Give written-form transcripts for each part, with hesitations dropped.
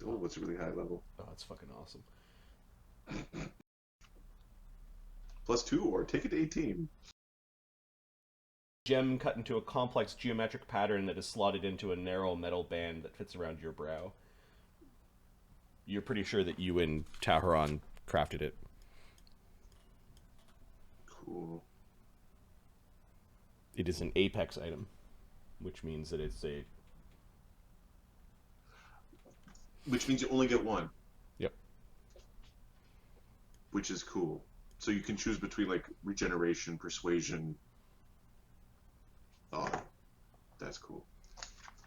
Oh, what's a really high level? Oh, that's fucking awesome. +2, or take it to 18. Gem cut into a complex geometric pattern that is slotted into a narrow metal band that fits around your brow. You're pretty sure that you and Taharon crafted it. Cool. It is an apex item, which means that it's a... Which means you only get one. Yep. Which is cool. So you can choose between, like, regeneration, persuasion. Oh, that's cool.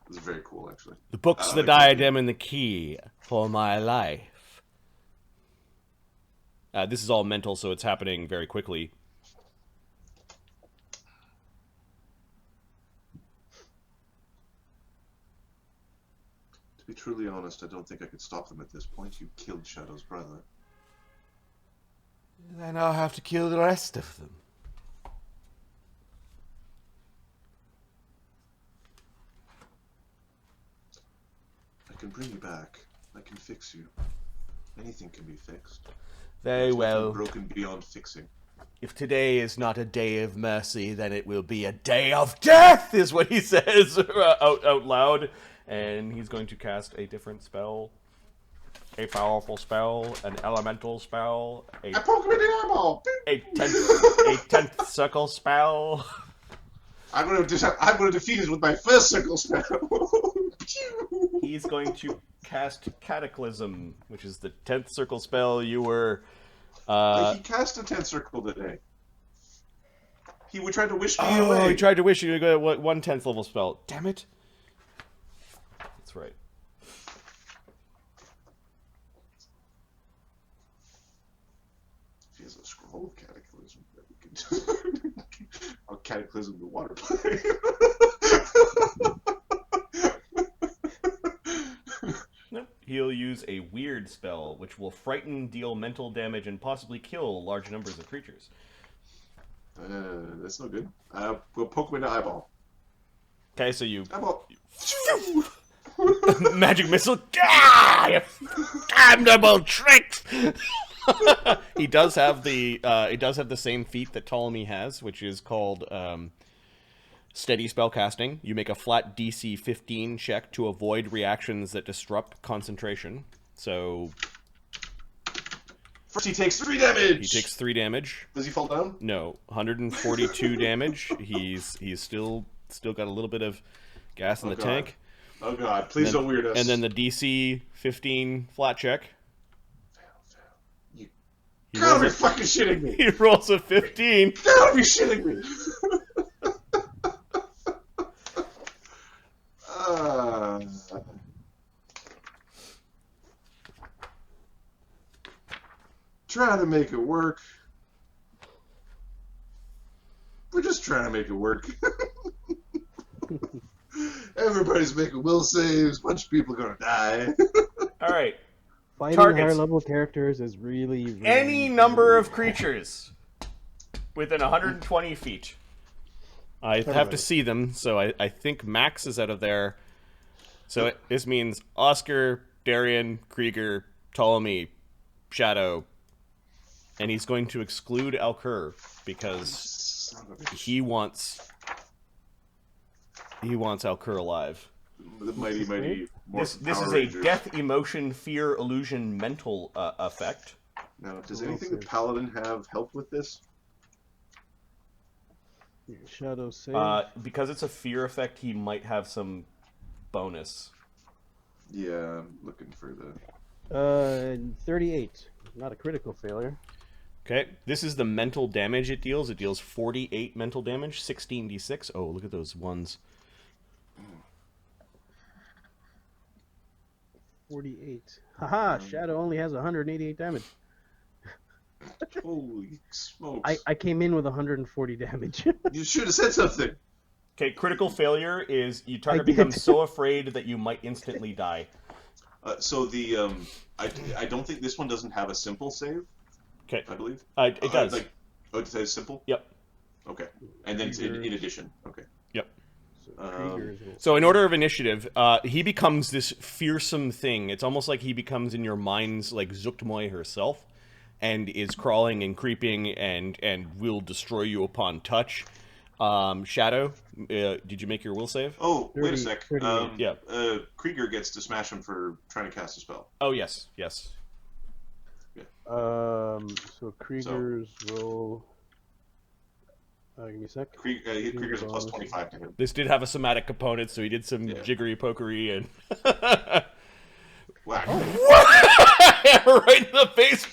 This is very cool, actually. The book's the diadem and the key for my life. This is all mental, so it's happening very quickly. To be truly honest, I don't think I could stop them at this point. You killed Shadow's brother. Then I'll have to kill the rest of them. I can bring you back. I can fix you. Anything can be fixed. Very well. Broken beyond fixing. If today is not a day of mercy, then it will be a day of death, is what he says out loud. And he's going to cast a different spell. A powerful spell, an elemental spell, I poke him in the eyeball! a 10th circle spell. I'm gonna defeat it with my first circle spell. He's going to cast Cataclysm, which is the 10th circle spell you were... he cast a 10th circle today. He would try to wish me away. Oh, he tried to wish you to go to 1/10th level spell. Damn it. That's right. He has a scroll of Cataclysm that we can I'll Cataclysm the water play. Nope. He'll use a weird spell, which will frighten, deal mental damage, and possibly kill large numbers of creatures. That's no good. We'll poke him in the eyeball. Okay, so you... Eyeball. Magic missile. Ah! Damnable tricks! He does have the same feat that Ptolemy has, which is called steady spellcasting. You make a flat DC 15 check to avoid reactions that disrupt concentration. So first he takes 3 damage. He takes 3 damage. Does he fall down? No, 142 damage. He's still got a little bit of gas in the tank. Oh god, please don't weird us. And then the DC 15 flat check. You gotta be fucking shitting me. He rolls a 15. You gotta be shitting me. Trying to make it work. We're just trying to make it work. Everybody's making will saves. A bunch of people are gonna die. All right. Fighting higher level characters is really any number of creatures within 120 feet. I have to see them, so I think Max is out of there. So this means Oscar, Darian, Krieger, Ptolemy, Shadow, and he's going to exclude Alkur because he wants Alkur alive. The mighty. This is a death, emotion, fear, illusion, mental effect. Now, does anything the Paladin have help with this? Shadow save. Because it's a fear effect, he might have some bonus. Yeah, I'm looking for the... 38. Not a critical failure. Okay, this is the mental damage it deals. It deals 48 mental damage, 16d6. Oh, look at those ones. 48. Haha, Shadow only has 188 damage. Holy smokes. I came in with 140 damage. You should have said something. Okay, critical failure is your target becomes so afraid that you might instantly die. So the I don't think this one doesn't have a simple save. Okay, I believe it does. It says simple. Yep. Okay, and then in addition. Okay. Yep. So Krieger's will So in order of initiative, he becomes this fearsome thing. It's almost like he becomes in your minds like Zuktmoy herself, and is crawling and creeping and will destroy you upon touch. Shadow, did you make your will save? Oh, 30, wait a sec. 38. Yeah. Krieger gets to smash him for trying to cast a spell. Oh, yes. So Krieger's roll. Give me a sec. Krieger's a plus 25 to him. This did have a somatic component, so he did some jiggery pokery and Whack. right in the face.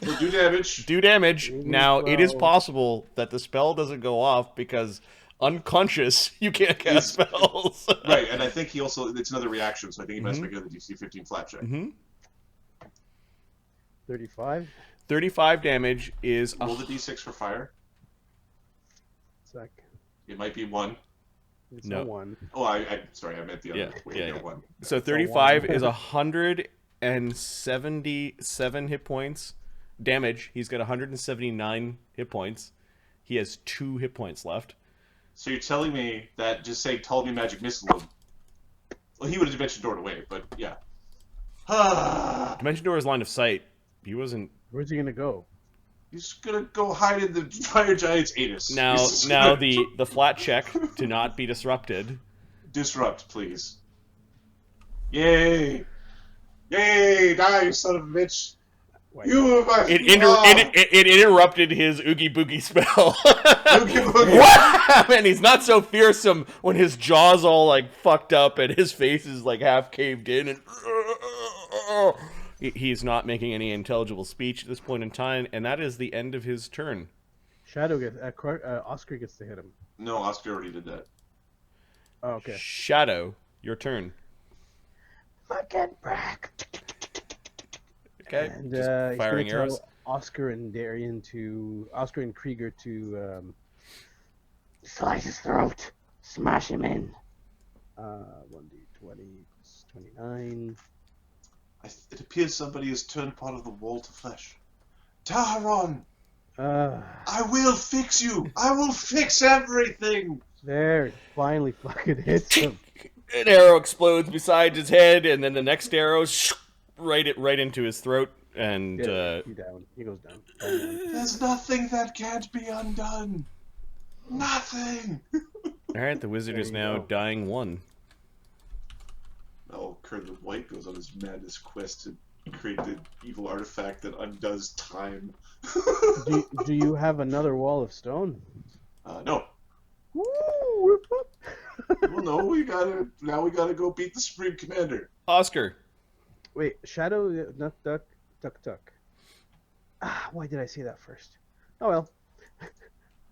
So do damage. Do damage. Now, it is possible that the spell doesn't go off because unconscious, you can't cast spells. Right, and I think he also, it's another reaction, so I think he must make another DC 15 flat check. 35. 35 damage is... Roll the D6 for fire. Sec. It might be 1. It's No. a 1. Oh, sorry, I meant the other way. Yeah. 1. So 35 is 177 hit points. Damage, he's got 179 hit points. He has 2 hit points left. So you're telling me that just saying Ptolemy Magic Missile him... Well, he would have Dimension Doored away, but yeah. Dimension Door is line of sight. He wasn't... Where's he gonna go? He's gonna go hide in the Fire Giant's anus. Now the flat check to not be disrupted. Disrupt, please. Yay! Yay! Die, you son of a bitch! Wait. You are my... It interrupted his Oogie Boogie spell. Oogie Boogie. What? And he's not so fearsome when his jaw's all like fucked up and his face is like half caved in and he's not making any intelligible speech at this point in time, and that is the end of his turn. Shadow gets Oscar gets to hit him. No, Oscar already did that. Oh, okay. Shadow, your turn. Fucking brack. Okay, And just he's firing gonna tell arrows. Oscar and Krieger to slice his throat, smash him in. 1d20, 29. It appears somebody has turned part of the wall to flesh. Taharon! I will fix you! I will fix everything! There, it finally fucking hits him. An arrow explodes beside his head, and then the next arrow right into his throat, and He down. He goes down. There's nothing that can't be undone. Nothing. all right, the wizard is now dying 1. Oh, Kurt the White goes on his madness quest to create the evil artifact that undoes time. do you have another wall of stone? No. Woo! Whoop, whoop. Well, no, we gotta go beat the Supreme Commander. Oscar. Wait, Shadow, not duck. Why did I say that first? Oh well.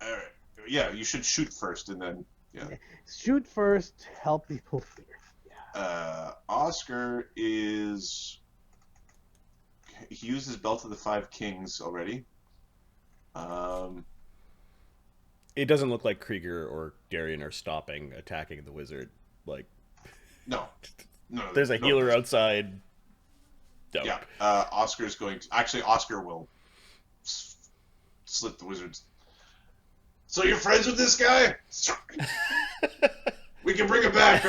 Alright. Yeah, you should shoot first and then, yeah. Shoot first, help people fear. Oscar is... He used his Belt of the Five Kings already. It doesn't look like Krieger or Darian are stopping attacking the wizard. Like, No. there's a healer outside. Dope. Yeah, Oscar's going to... Actually, Oscar will slit the wizard's... So you're friends with this guy? We can bring him back.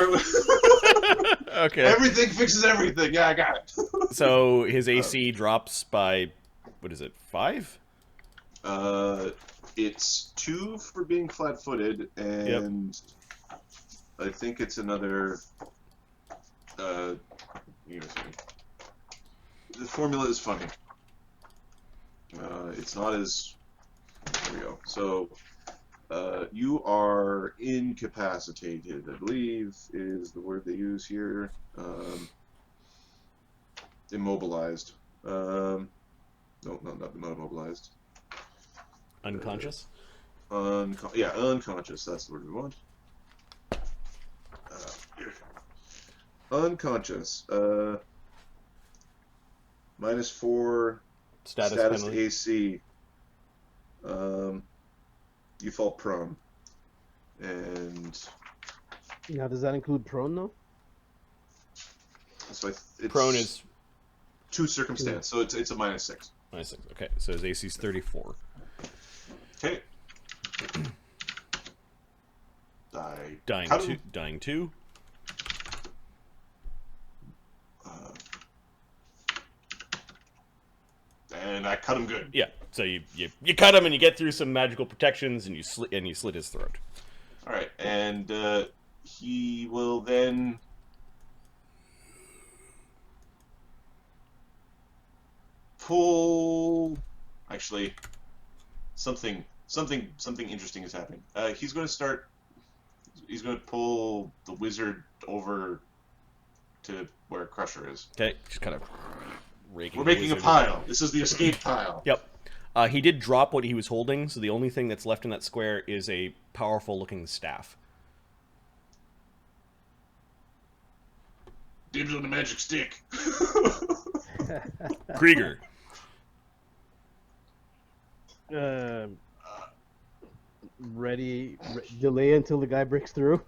Okay. Everything fixes everything. Yeah, I got it. So his AC drops by, what is it, 5? It's 2 for being flat-footed, and I think it's another... The formula is funny. It's not as... There we go. So, you are incapacitated, I believe, is the word they use here. Immobilized. No, not immobilized. Unconscious? Unconscious. That's the word we want. Here. Unconscious. -4 Status status penalty. AC. You fall prone. And Now, does that include prone though? so it's Prone is 2 circumstance, so it's a -6. -6. Okay, so his AC is 34. Okay. Dying 2. And I cut him good. Yeah, so you cut him and you get through some magical protections and you slit his throat. All right, and he will then pull. Actually, something interesting is happening. He's going to start. He's going to pull the wizard over to where Crusher is. Okay, just kind of raking. We're making a pile. This is the escape pile. Yep. He did drop what he was holding, so the only thing that's left in that square is a powerful-looking staff. Dibs on the magic stick. Krieger. Delay until the guy breaks through.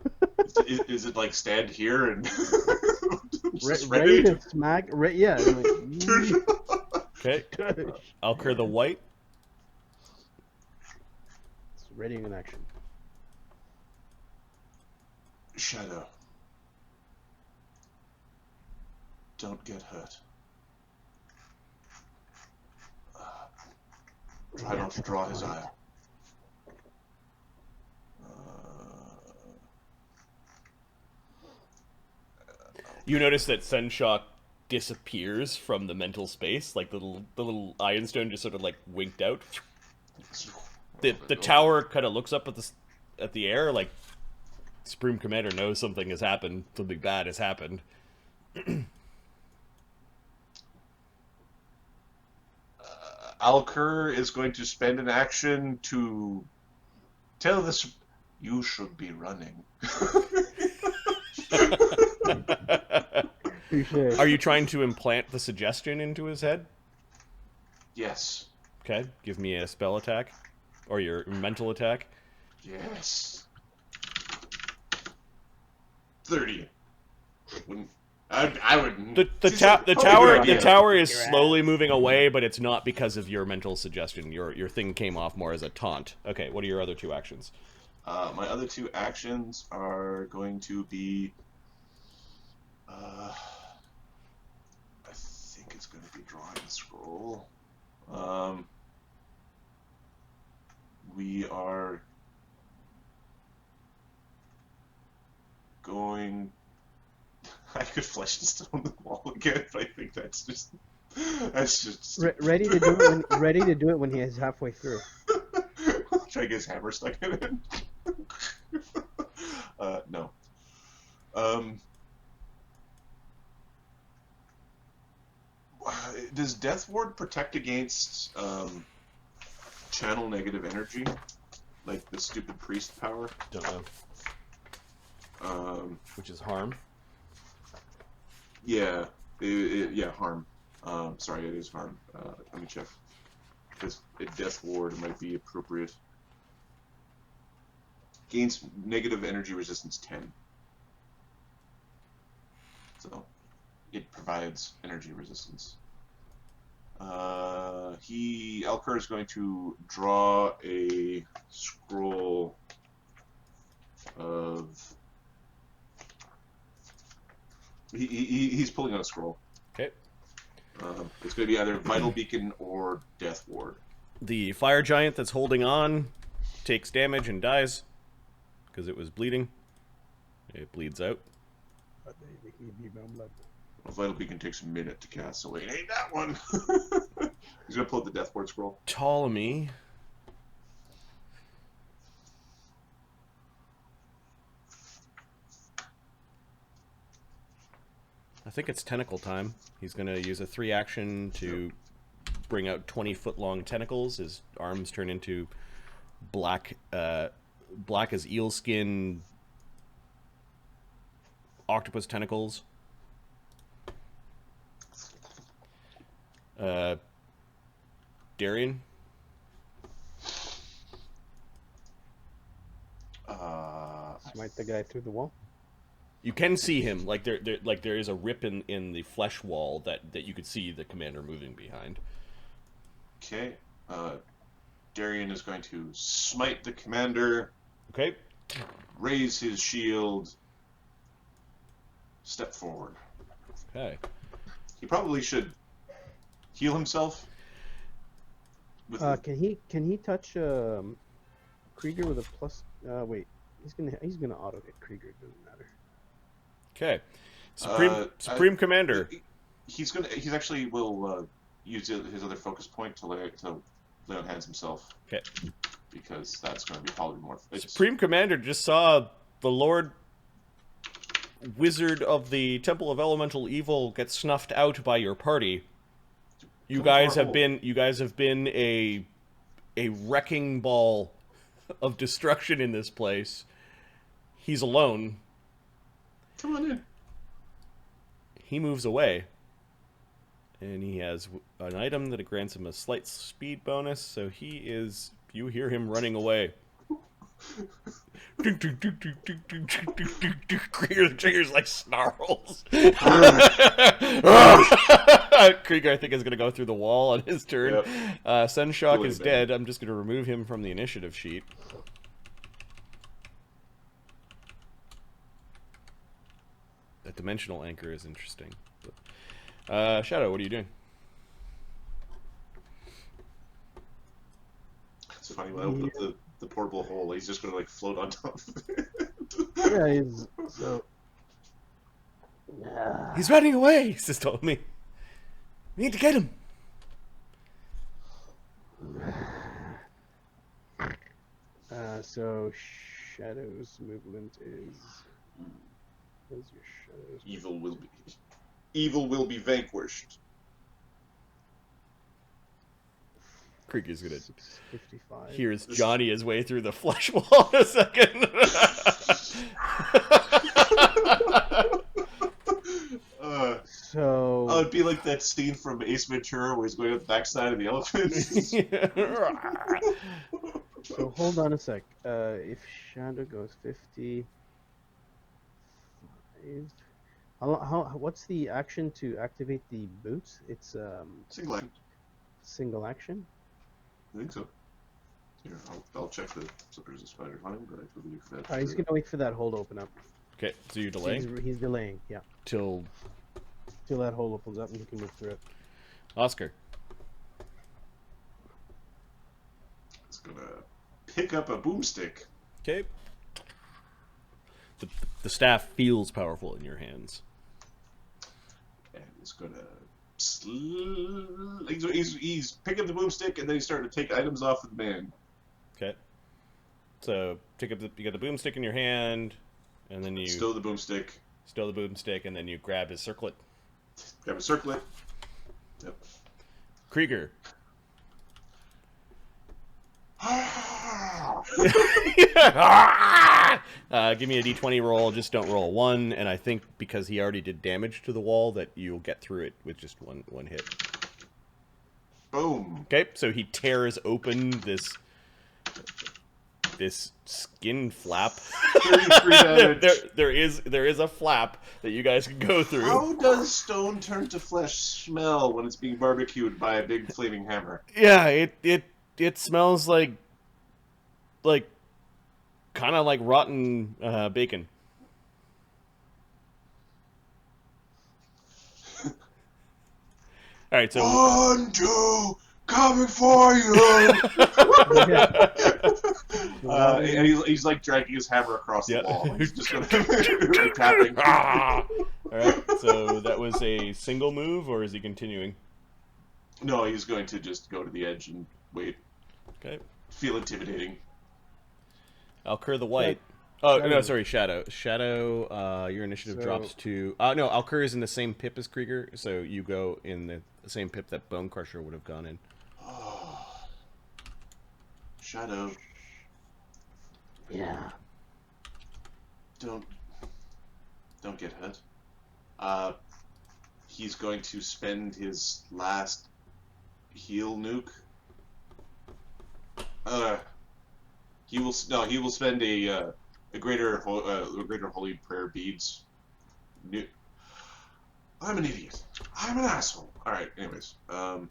is it like stand here and ready to smack? Yeah. Okay. Alkur the White. It's ready in action. Shadow. Don't get hurt. Try not to draw his eye. You notice that Sunshock disappears from the mental space, like the little Iron Stone just sort of like winked out. The tower kind of looks up at the air, like Supreme Commander knows something has happened, something bad has happened. Alkur is going to spend an action to tell this. You should be running. Are you trying to implant the suggestion into his head? Yes. Okay, give me a spell attack. Or your mental attack. Yes. 30. I would. The tower is slowly moving away, but it's not because of your mental suggestion. Your thing came off more as a taunt. Okay, what are your other 2 actions? My other 2 actions are going to be. I think it's going to be drawing the scroll. We are going. I could flesh and stone the wall again, but I think that's just ready to do it when he is halfway through. Try to get his hammer stuck in it. No. Does Death Ward protect against channel negative energy, like the stupid priest power? Don't know. Which is harm. Yeah, harm. Sorry, it is harm. Let me check. Because at Death Ward, it might be appropriate. Gains negative energy resistance 10. So, it provides energy resistance. Alkur is going to draw a scroll of. He's pulling out a scroll. Okay. It's going to be either Vital Beacon or Death Ward. The fire giant that's holding on takes damage and dies because it was bleeding. It bleeds out. Well, Vital Beacon takes a minute to cast, so it ain't that one. He's going to pull out the Death Ward scroll. Ptolemy. I think it's tentacle time. He's going to use a 3 action to bring out 20-foot-long tentacles. His arms turn into black as eel skin octopus tentacles. Darian? Smite the guy through the wall. You can see him, like there is a rip in the flesh wall that you could see the commander moving behind. Okay. Darian is going to smite the commander. Okay. raise his shield, step forward. Okay. He probably should heal himself. With Can he touch Krieger with a plus? Wait, he's gonna auto hit Krieger. It doesn't matter. Okay. Supreme Commander. He's actually will use his other focus point to lay on hands himself. Okay. Because that's going to be probably more. Supreme Commander just saw the Lord Wizard of the Temple of Elemental Evil get snuffed out by your party. You guys have been a wrecking ball of destruction in this place. He's alone. Come on in. He moves away. And he has an item that grants him a slight speed bonus, so you hear him running away. Krieger's like snarls. Krieger, I think, is going to go through the wall on his turn. Yep. Sunshock is dead. I'm just going to remove him from the initiative sheet. That dimensional anchor is interesting. Shadow, what are you doing? It's funny, when I open up the portable hole, he's just going to, like, float on top of it. Yeah, he's so. He's running away, he just told me. We need to get him. So Shadow's movement is. What's your Shadow's? Evil will be vanquished. Krieger's gonna 655. hears Johnny his way through the flesh wall in a second. So. Oh, it'd be like that scene from Ace Ventura where he's going up the backside of the elephant. So hold on a sec. If Shadow goes 50. What's the action to activate the boots? It's Single action. single action. I think so. Here, I'll check the slippers and spider fine, but I believe that. Alright, he's gonna wait for that hole to open up. Okay, so you're delaying? He's delaying, yeah. Till That hole opens up and he can move through it. Oscar. It's gonna pick up a boomstick. Okay. The staff feels powerful in your hands. And it's gonna he's picking up the boomstick and then he's starting to take items off of the man. Okay. So you got the boomstick in your hand, and then you stow the boomstick, and then you grab his circlet. Grab a circlet. Yep. Krieger. Give me a d20 roll. Just don't roll a 1, and I think because he already did damage to the wall that you'll get through it with just one hit. Boom. Okay, so he tears open this skin flap. 33 damage. there is a flap that you guys can go through. How does stone turn to flesh smell when it's being barbecued by a big flaming hammer? Yeah, it smells like kind of like rotten bacon. All right, so 1, 2, coming for you. And he's like dragging his hammer across the wall. He's just gonna tapping. All right, so that was a single move, or is he continuing? No, he's going to just go to the edge and wait. Okay. Feel intimidating. Alkur the White. Oh, no, sorry, Shadow. Shadow, your initiative drops to... no, Alkur is in the same pip as Krieger, so you go in the same pip that Bone Crusher would have gone in. Oh. Shadow. Yeah. Don't get hurt. He's going to spend his last heal nuke. He will spend a greater holy prayer beads. I'm an idiot. I'm an asshole. All right. Anyways, I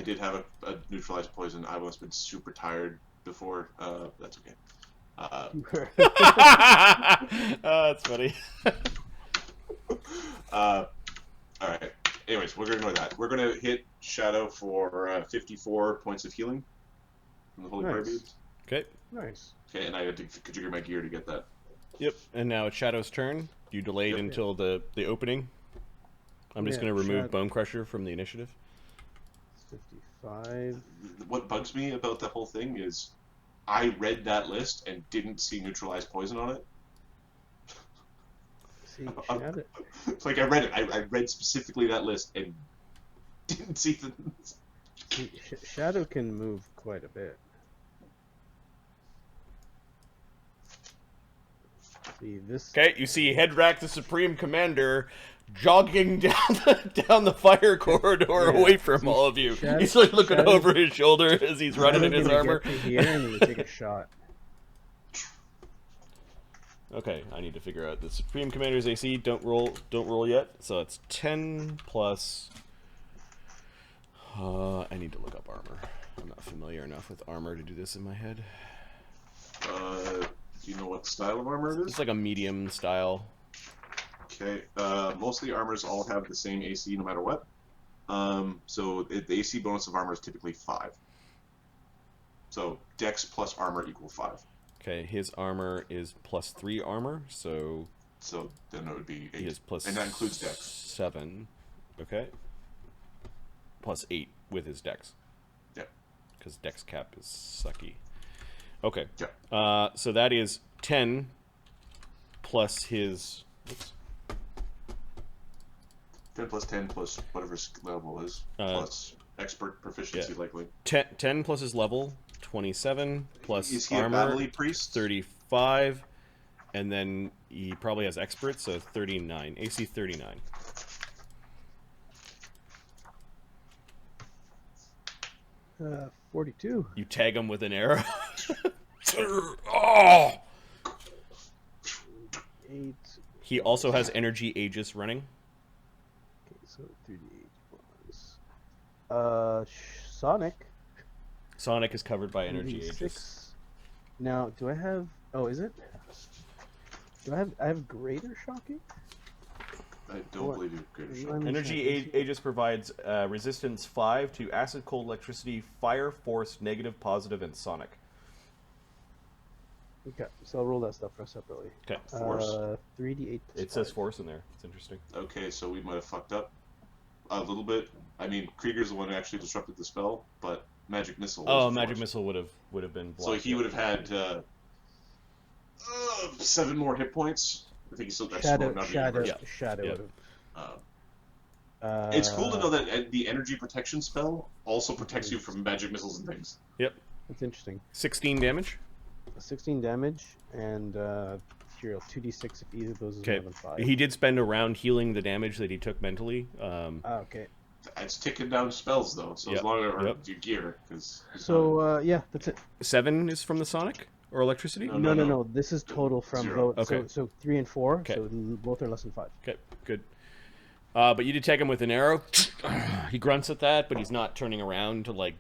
did have a neutralized poison. I must have been super tired before. That's okay. That's funny. All right. Anyways, we're gonna ignore that. We're gonna hit Shadow for 54 points of healing from the Holy Prayer Nice. Beads. Okay. Nice. Okay, and I had to configure my gear to get that. Yep. And now it's Shadow's turn. You delayed Yep. until the opening. I'm just Yeah, going to remove Shadow- Bone Crusher from the initiative. 55. What bugs me about the whole thing is I read that list and didn't see neutralized poison on it. See, Shadow. Like I read it. I read specifically that list and didn't see the. See, Shadow can move quite a bit. See this. Okay, you see Hedrak, the Supreme Commander, jogging down the fire corridor Yeah. away from all of you. Shadow- He's like looking Shadow- over his shoulder as he's running in his Shadow's armor. gonna get to here and then take a shot. Okay, I need to figure out the Supreme Commander's AC. Don't roll yet. So it's 10 plus. I need to look up armor. I'm not familiar enough with armor to do this in my head. Do you know what style of armor it is? It's like a medium style. Okay. Most of the armors all have the same AC no matter what. So the AC bonus of armor is typically 5. So Dex plus armor equal 5. Okay, his armor is plus 3 armor, so So then it would be 8. he is plus and that includes Dex. 7. Okay. Plus 8 with his Dex. Yeah. Because Dex cap is sucky. Okay. Yeah. So that is 10 plus his. Oops. 10 plus 10 plus whatever skill level is. Plus expert proficiency likely. 10 plus his level, 27, plus Is he armor, a battle priest? 35, and then he probably has expert, so 39. AC 39. Uh, 42. You tag him with an arrow. Oh! 8. He also has energy Aegis running. Okay, so 38 plus. Sonic. Sonic is covered by energy 86. Aegis. Now, do I have? Oh, is it? Do I have? I have greater shocking. I don't What? believe you could. Let me Energy check. Aegis provides resistance 5 to acid, cold, electricity, fire, force, negative, positive, and sonic. Okay, so I'll roll that stuff for us separately. Okay. Force. 3d8. plus It says 5. force in there. It's interesting. Okay, so we might have fucked up a little bit. I mean, Krieger's the one who actually disrupted the spell, but Magic Missile. Was Oh, a magic force. missile would have been blocked. So he would have had 7 more hit points. I think he's still Shadow. not Shadow. Yeah. Shadow. Yeah. would've- It's cool to know that the energy protection spell also protects you from magic missiles and things. Yep. That's interesting. 16 damage. 16 damage and here 2d6 if either of those is Okay. more than 5. He did spend a round healing the damage that he took mentally. Okay. It's ticking down spells though, so Yep, as long as yep. your gear, because So yeah, that's it. 7 is from the Sonic or electricity. No. No. This is total from 0. both. Okay. So 3 and 4. Okay. So both are less than 5. Okay, good. But you did tag him with an arrow. He grunts at that, but he's not turning around to like.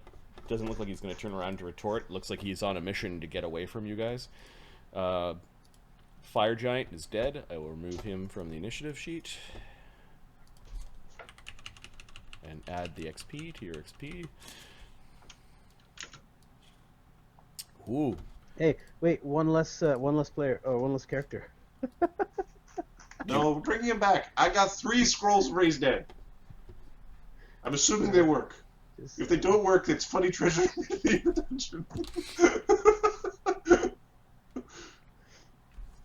Doesn't look like he's going to turn around to retort. Looks like he's on a mission to get away from you guys. Fire Giant is dead. I will remove him from the initiative sheet. And add the XP to your XP. Ooh. Hey, wait, one less player or one less character. No, we're bringing him back. I got 3 scrolls raised dead. I'm assuming they work. Just, If they don't work, it's funny treasure in your dungeon.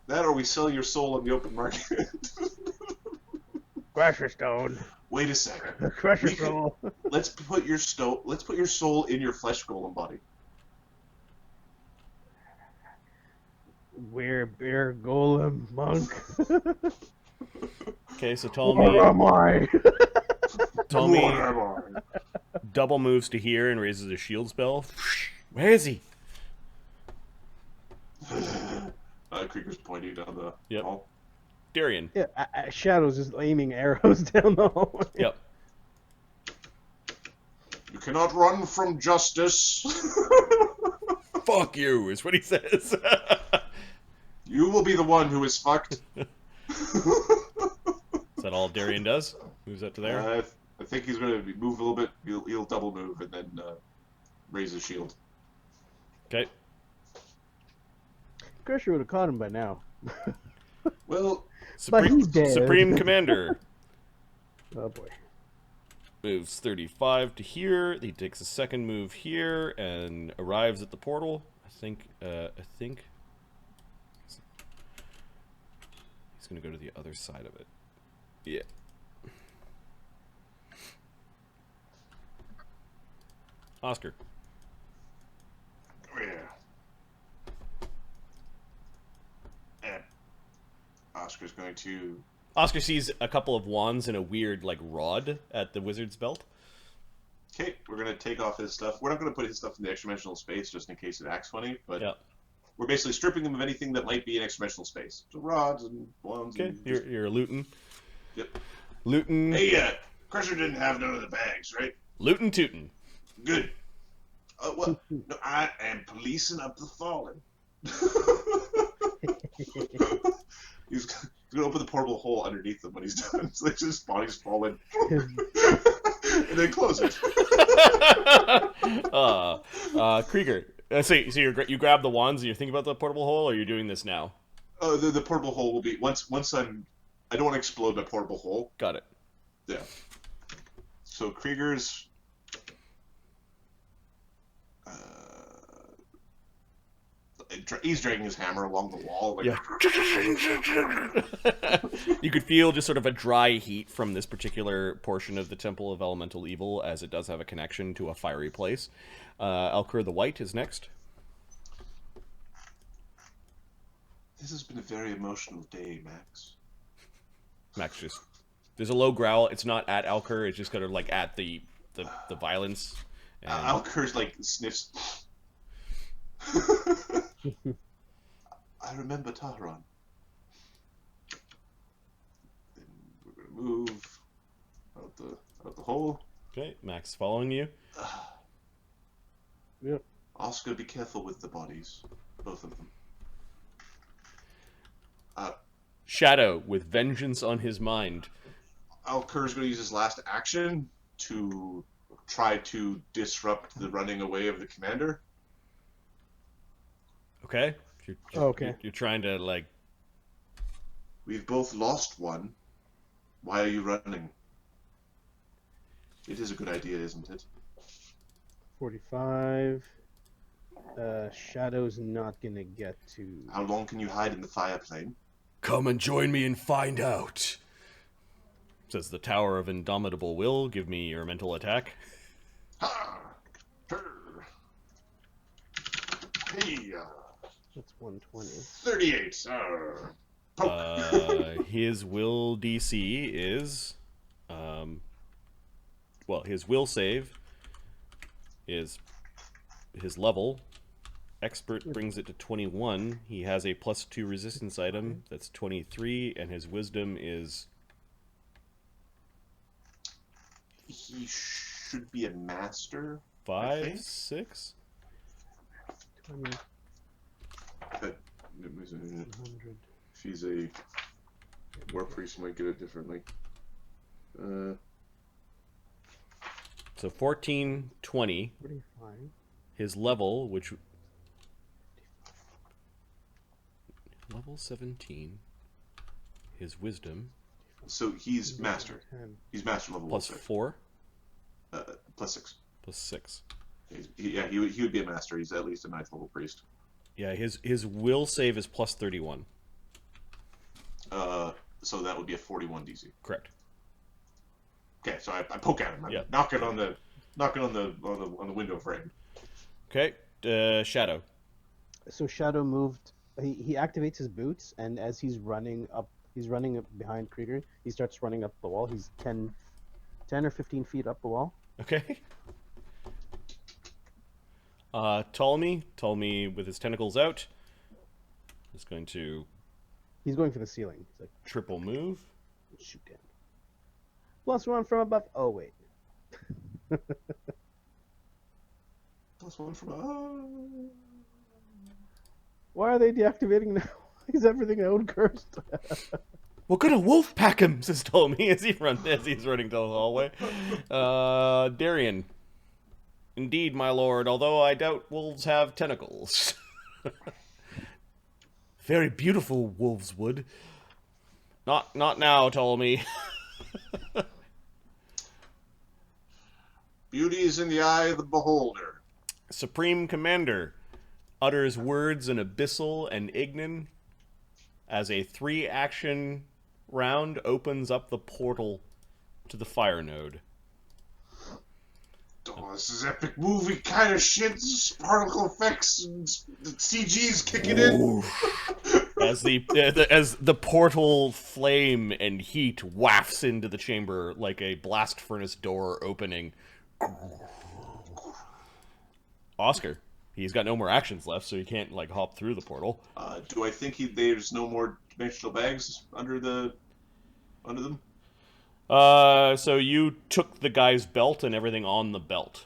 That or we sell your soul on the open market. Crusher Stone. Wait a second. Crusher We could- Stone. Let's put your soul in your flesh golem body. We're bear golem monk. Okay, so What am I? Ptolemy What am I? double moves to here and raises a shield spell. Where is he? Krieger's pointing down the Yep. hall. Darian. Yeah, Shadow's just aiming arrows down the hallway. Yep. You cannot run from justice. Fuck you, is what he says. You will be the one who is fucked. Is that all Darian does? Moves up to there? I think he's going to move a little bit. He'll double move and then raise his shield. Okay. Crusher would have caught him by now. Well, But he's dead. Supreme Commander Oh boy. moves 35 to here. He takes a second move here and arrives at the portal. I think he's going to go to the other side of it. Yeah. Oscar. oh, yeah. And Oscar's going to... Oscar sees a couple of wands and a weird, like, rod at the wizard's belt. Okay, we're going to take off his stuff. We're not going to put his stuff in the extra-dimensional space just in case it acts funny, but Yeah. we're basically stripping him of anything that might be in extra-dimensional space. So rods and wands. Okay, And you're looting. Yep. Looting. Hey, Crusher didn't have none of the bags, right? Looting tootin'. Good. What? No, I am policing up the fallen. He's going to open the portable hole underneath them when he's done. So they just bodies fall in. And then close it. Krieger. So you grab the wands and you're thinking about the portable hole, or you're doing this now? The portable hole will be once I don't want to explode my portable hole. Got it. Yeah. So Krieger's he's dragging his hammer along the wall. Like, Yeah. You could feel just sort of a dry heat from this particular portion of the Temple of Elemental Evil, as it does have a connection to a fiery place. Alkur the White is next. This has been a very emotional day, Max. Max just... There's a low growl. It's not at Alkur. It's just kind of like at the violence. And... Alkur's like sniffs. I remember Taharon. Then we're gonna move out the hole. Okay, Max following you. Yep. Oscar, be careful with the bodies, both of them. Shadow with vengeance on his mind. Alkur's going to use his last action to try to disrupt the running away of the commander. Okay. Okay. You're trying to like. We've both lost one. Why are you running? It is a good idea, isn't it? 45. Shadow's not gonna get to. How long can you hide in the fire plane? Come and join me and find out. Says the Tower of Indomitable Will. Give me your mental attack. Ha! Her! Hey! That's 120. 38. Poke. His will DC is, his will save is his level. Expert brings it to 21. He has a +2 resistance item. That's 23, and his wisdom is... He should be a master. 5, 6? 20, But 100. if he's a war priest, he might get it differently. So 14, 20. 45. His level, which... Level 17. His wisdom. So he's master. 10. He's master level. +4? +6. +6. He would be a master. He's at least a 9th level priest. Yeah, his will save is +31. So that would be a 41 DC. Correct. Okay, so I poke at him. I Yeah. knock it on the window frame. Okay, Shadow. So Shadow moved. He activates his boots, and as he's running up behind Krieger. He starts running up the wall. He's 10 or 15 feet up the wall. Okay. Ptolemy with his tentacles out is going to He's going for the ceiling. He's like, triple move. shoot him. +1 from above. Oh wait. +1 from... Why are they deactivating now? Is everything out cursed? We're gonna wolf pack him, says Ptolemy as he's running down the hallway. Darian. Indeed, my lord, although I doubt wolves have tentacles. Very beautiful wolves would. Not now, Ptolemy. Beauty is in the eye of the beholder. Supreme Commander utters words in Abyssal and Ignan as a 3-action round opens up the portal to the fire node. Oh, this is epic movie kind of shit. Particle effects and the CG's kicking in. As the portal flame and heat wafts into the chamber like a blast furnace door opening. Oscar, he's got no more actions left, so he can't like hop through the portal. Do I think there's no more dimensional bags under them? So you took the guy's belt and everything on the belt.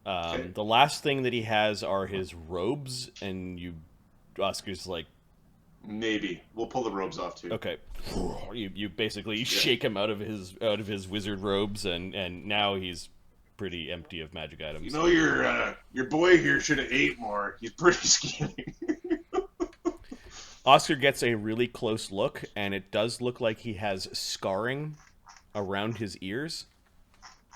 Okay. The last thing that he has are his robes, and Oscar's like, Maybe we'll pull the robes off too. okay. You basically shake him out of his wizard robes, and now he's pretty empty of magic items. You know, your boy here should have ate more. He's pretty skinny. Oscar gets a really close look, and it does look like he has scarring around his ears,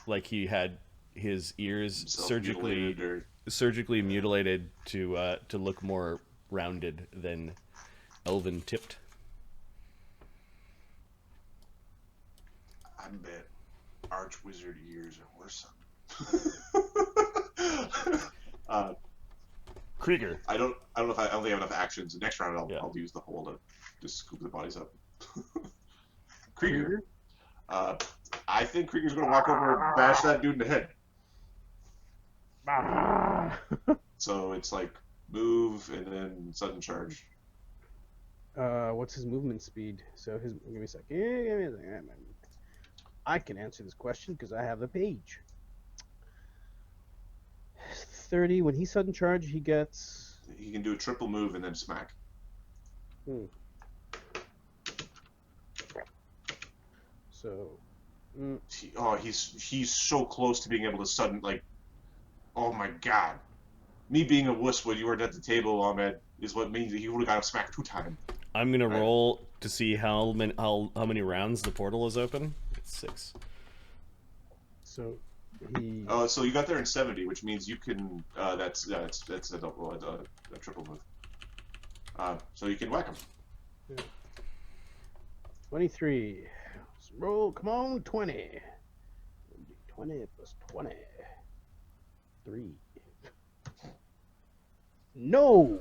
like he had his ears surgically mutilated to look more rounded than elven tipped. I bet Archwizard ears are worse. Krieger. I don't think I have enough actions. The next round I'll use the hole to just scoop the bodies up. Krieger. I think Krieger's gonna walk over and bash that dude in the head. So it's like move and then sudden charge. What's his movement speed? So give me a second. Give me a second. I can answer this question because I have the page. 30. When he sudden charge, he gets. He can do a triple move and then smack. So. He's so close to being able to sudden like. Oh my god. Me being a wuss when you weren't at the table, Ahmed, is what means that he would have got a smack 2 times. I'm gonna roll to see how many rounds the portal is open. It's 6. So he. So you got there in 70, which means you can. That's a triple move. So you can whack him. 23. Let's roll. Come on, 20. 20 plus 20. 3. No.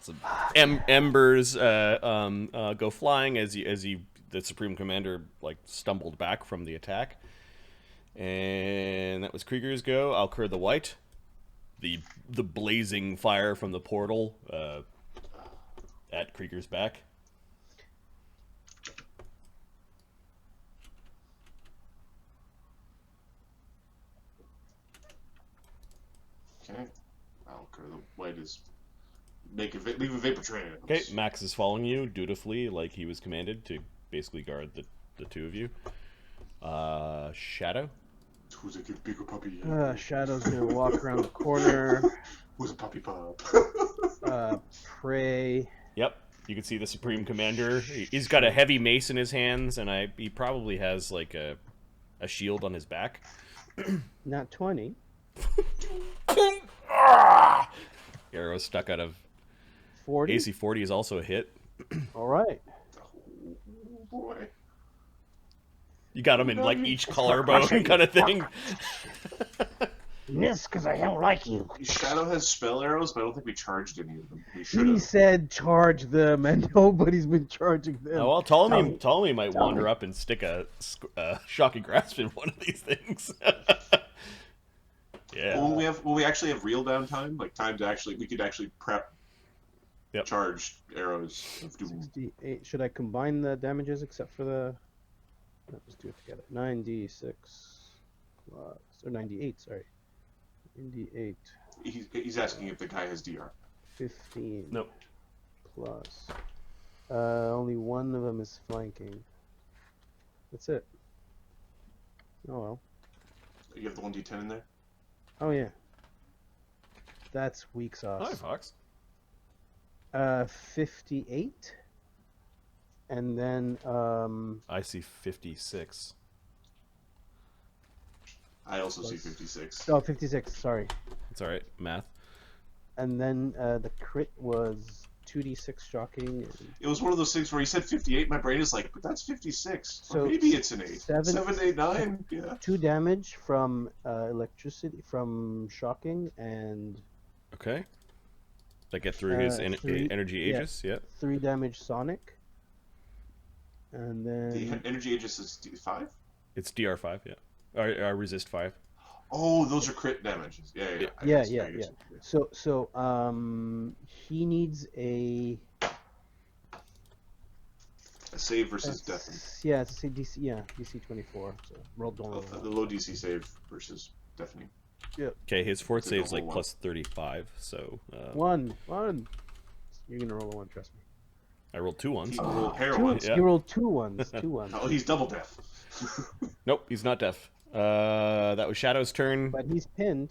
So embers go flying as the Supreme Commander like stumbled back from the attack, and that was Krieger's go. Alkur the White, the blazing fire from the portal at Krieger's back. Okay, Alkur the White is leave a vapor trail. Okay, Max is following you dutifully, like he was commanded to basically guard the two of you. Shadow. Who's a good bigger puppy? Shadow's gonna walk around the corner. Who's a puppy pup? Pray. Yep, you can see the Supreme Commander. He's got a heavy mace in his hands, and he probably has like a shield on his back. Not 20. Arrow stuck out of 40. AC 40 is also a hit. All right. Oh boy. You got him in like each collarbone kind of thing. Miss, because I don't like you. Shadow has spell arrows, but I don't think we charged any of them. We should He have. said charge them, and nobody's been charging them. Oh, well, Ptolemy might wander up and stick a shocking grasp in one of these things. Yeah. Will we actually have real downtime? Like time to actually, we could actually prep. Yep. Charge arrows of doom. 68. Should I combine the damages except for the? No, just do it together. 9d6 plus, or 98. Sorry. 98. He's asking if the guy has DR. 15 Nope. plus. Only one of them is flanking. That's it. Oh well. You have the 1d10 in there? Oh yeah. That's weak Hi, sauce. Fox. 58. And then I see 56. I also see Plus- 56. oh 56, sorry. It's all right. Math. And then the crit was 2d6 shocking. It was one of those things where he said 58. My brain is like, but that's 56. So or maybe it's an 8. 7, 7, 8, 9. Yeah. 2 damage from electricity, from shocking, and Okay. That get through his 3 energy yeah. aegis. Yep. 3 damage sonic. And The then energy aegis is 5? It's DR5. Yeah. Or resist 5. Oh, those are crit damages. Yeah. I yeah, guess, yeah, I guess, yeah. So he needs a save versus deafen. yeah, it's a DC, yeah, DC 24. So roll don't roll. The low DC save versus deafening. Okay, his fort So save's don't like roll plus 35. So One. You're gonna roll a 1, trust me. I rolled 2 ones. He rolled Two, heroin. Yeah. You rolled 2 ones. 2 ones. Oh, he's double deaf. Nope, he's not deaf. That was Shadow's turn. But he's pinned.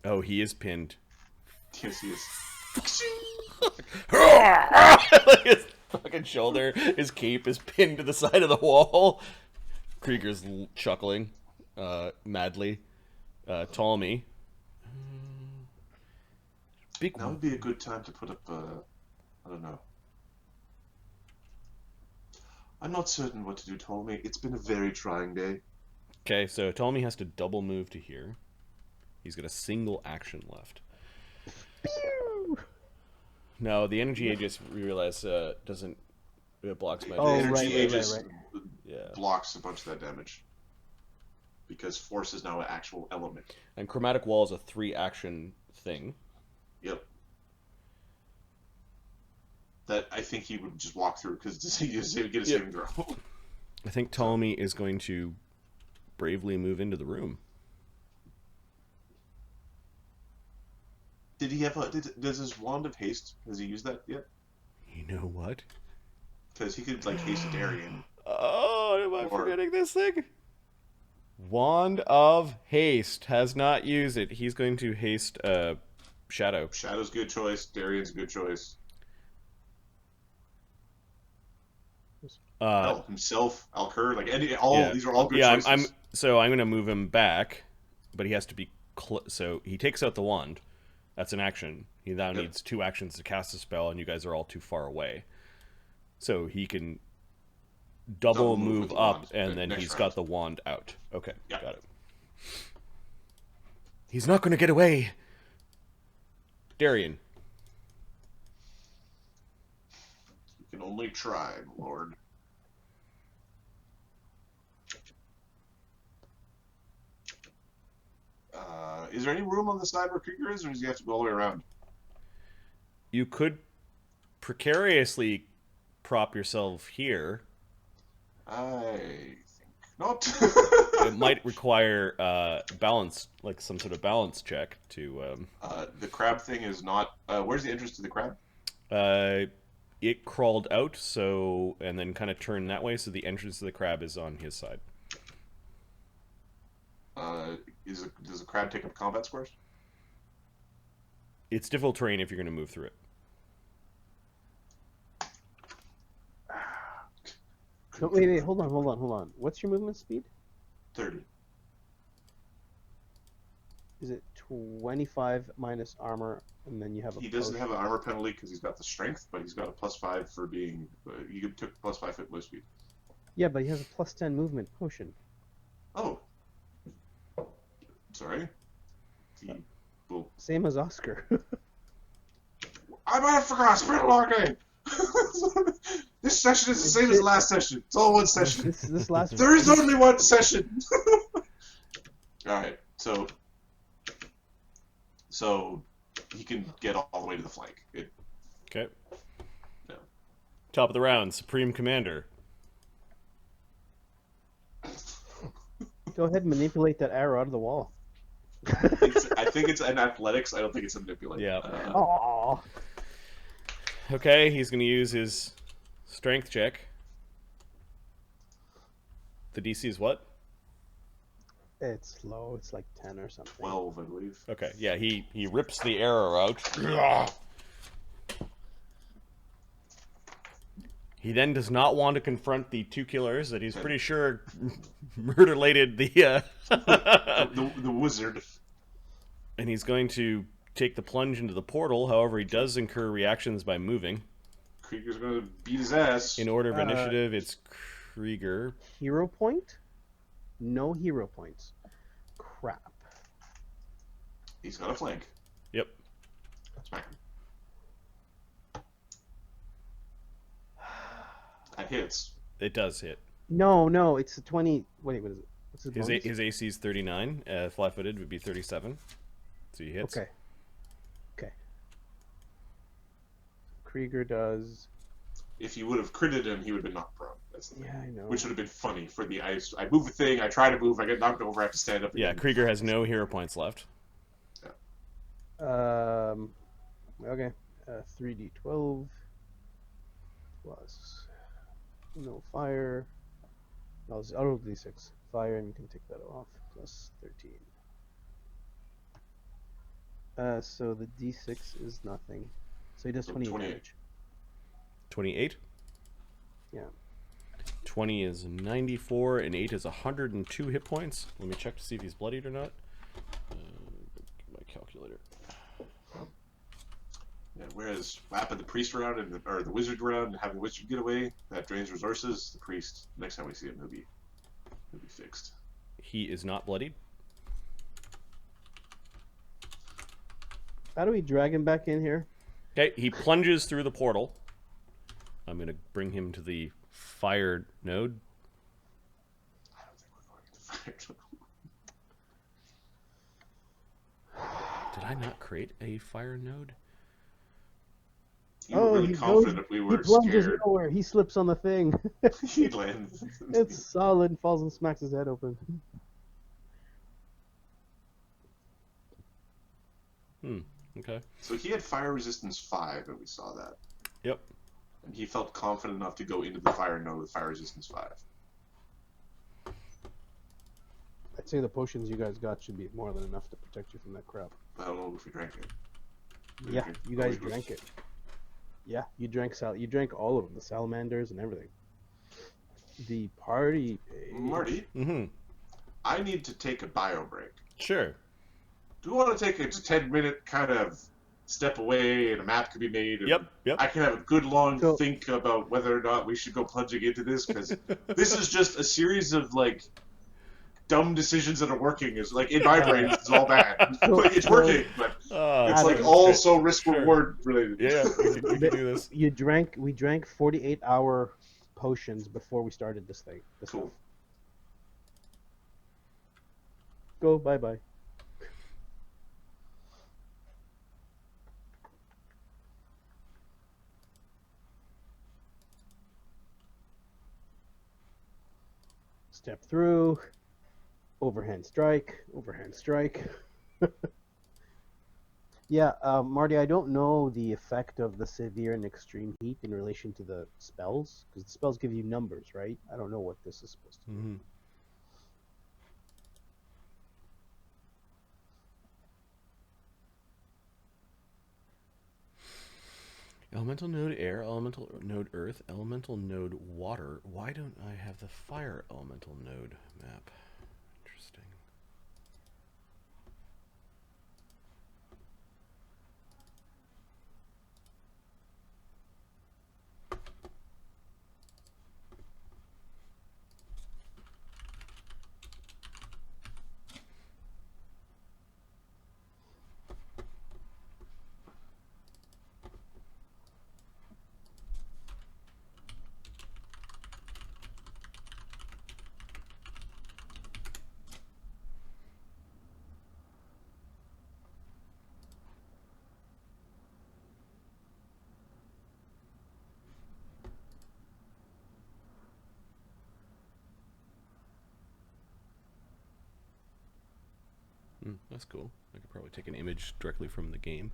Oh, he is pinned. Yes, he is. Like his fucking shoulder, his cape is pinned to the side of the wall. Krieger's chuckling madly. Ptolemy. Big Now would be a good time to put up, I don't know. I'm not certain what to do, Ptolemy. It's been a very trying day. Okay, so Ptolemy has to double move to here. He's got a single action left. Pew! No, the energy aegis, we realize, doesn't... It blocks magic. Oh, The energy right, aegis right. Yeah. blocks a bunch of that damage. Because force is now an actual element. And Chromatic Wall is a 3-action thing. Yep. That I think he would just walk through because he would get a saving throw. I think Ptolemy is going to bravely move into the room. Did he have a? Does his wand of haste? Has he used that yet? You know what? Because he could like haste a Darien. Oh, am I Or- forgetting this thing? Wand of Haste has not used it. He's going to haste Shadow. Shadow's a good choice. Darien's a good choice. Hell, himself, Alkur, like these are all good choices. I'm going to move him back, but he has to be so he takes out the wand. That's an action. He now needs 2 actions to cast a spell, and you guys are all too far away. So he can double move move with the up, wand and then next he's round. got the wand out. Okay, Yeah. got it. He's not going to get away. Darien. You can only try, my lord. Is there any room on the side where Krieger is, or does he have to go all the way around? You could precariously prop yourself here. I think not. It might require balance, like some sort of balance check to. The crab thing is not. Where's the entrance to the crab? It crawled out, so and then kind of turned that way, so the entrance to the crab is on his side. Does the crab take up combat squares? It's difficult terrain if you're going to move through it. No, wait, hold on. What's your movement speed? 30. Is it 25 minus armor, and then you have a He doesn't potion? have an armor penalty because he's got the strength, but he's got a +5 for being. You took +5 at move speed. Yeah, but he has a plus 10 movement potion. Oh. Sorry. Well, Same as Oscar. I might have forgot. It's been a long day. This session is the same as the last session. It's all one session. this last There is only one session. Alright, so he can get all the way to the flank. Okay. No. Top of the round, Supreme Commander. Go ahead and manipulate that arrow out of the wall. I think it's an athletics. I don't think it's a manipulate. Yeah. Oh, Okay, he's going to use his strength check. The DC is what? It's low. It's like 10 or something. 12, I believe. Okay, yeah, he rips the arrow out. He then does not want to confront the two killers that he's pretty sure murder-lated The wizard. And he's going to take the plunge into the portal. However, he does incur reactions by moving. Krieger's gonna beat his ass. In order of initiative, it's Krieger. Hero point? No hero points. Crap. He's got a flank. Yep. Smack him. That hits. It does hit. No, it's a 20. Wait, what is it? What's his bonus? His AC is 39. Flat-footed would be 37. So he hits. Okay. Krieger does. If you would have critted him, he would have been knocked prone. That's the thing. Yeah, I know. Which would have been funny for the I move a thing, I try to move, I get knocked over, I have to stand up again. Yeah, Krieger has no hero points left. Okay. 3d12 plus no fire. I'll roll d6 fire, and you can take that off. Plus 13. So the d6 is nothing. So he does 28 damage. 28? Yeah. 20 is 94, and 8 is 102 hit points. Let me check to see if he's bloodied or not. My calculator. Yeah, whereas whapping the priest around or the wizard around and having the wizard get away, that drains resources. The priest, next time we see him, he'll be fixed. He is not bloodied. How do we drag him back in here? Okay, he plunges through the portal. I'm going to bring him to the fire node. I don't think we're going to fire. Did I not create a fire node? You were really confident if we were he plunges scared. nowhere. He slips on the thing. He lands. It's solid and falls and smacks his head open. Okay. So he had fire resistance 5, and we saw that. Yep. And he felt confident enough to go into the fire node with fire resistance 5. I'd say the potions you guys got should be more than enough to protect you from that crap. I don't know if we drank it. Yeah, you guys drank it. Yeah, you drank all of them, the salamanders and everything. The party page. Marty, I need to take a bio break. Sure. Do we want to take a 10-minute kind of step away and a map could be made? And Yep. I can have a good long think about whether or not we should go plunging into this, because this is just a series of, like, dumb decisions that are working. Is like, in my brain, it's all bad. Like, it's working, but it's like all so risk-reward related. Yeah, we can do this. We drank 48-hour potions before we started this thing. Cool. Go, bye-bye. Step through, overhand strike. Yeah, Marty, I don't know the effect of the severe and extreme heat in relation to the spells, because the spells give you numbers, right? I don't know what this is supposed to be. Elemental node air, elemental node earth, elemental node water. Why don't I have the fire elemental node map? Interesting. That's cool. I could probably take an image directly from the game.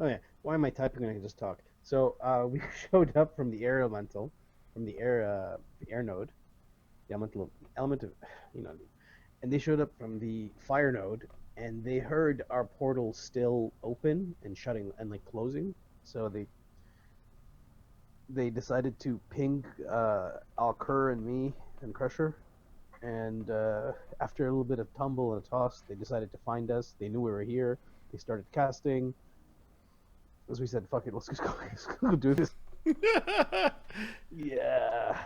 Oh yeah. Why am I typing when I can just talk? So we showed up from the air elemental, from the air node, the element of, you know, and they showed up from the fire node, and they heard our portal still open and shutting and like closing. So they decided to ping Alkur and me and Crusher. And after a little bit of tumble and a toss, they decided to find us. They knew we were here. They started casting. As we said, fuck it, let's go do this. Yeah.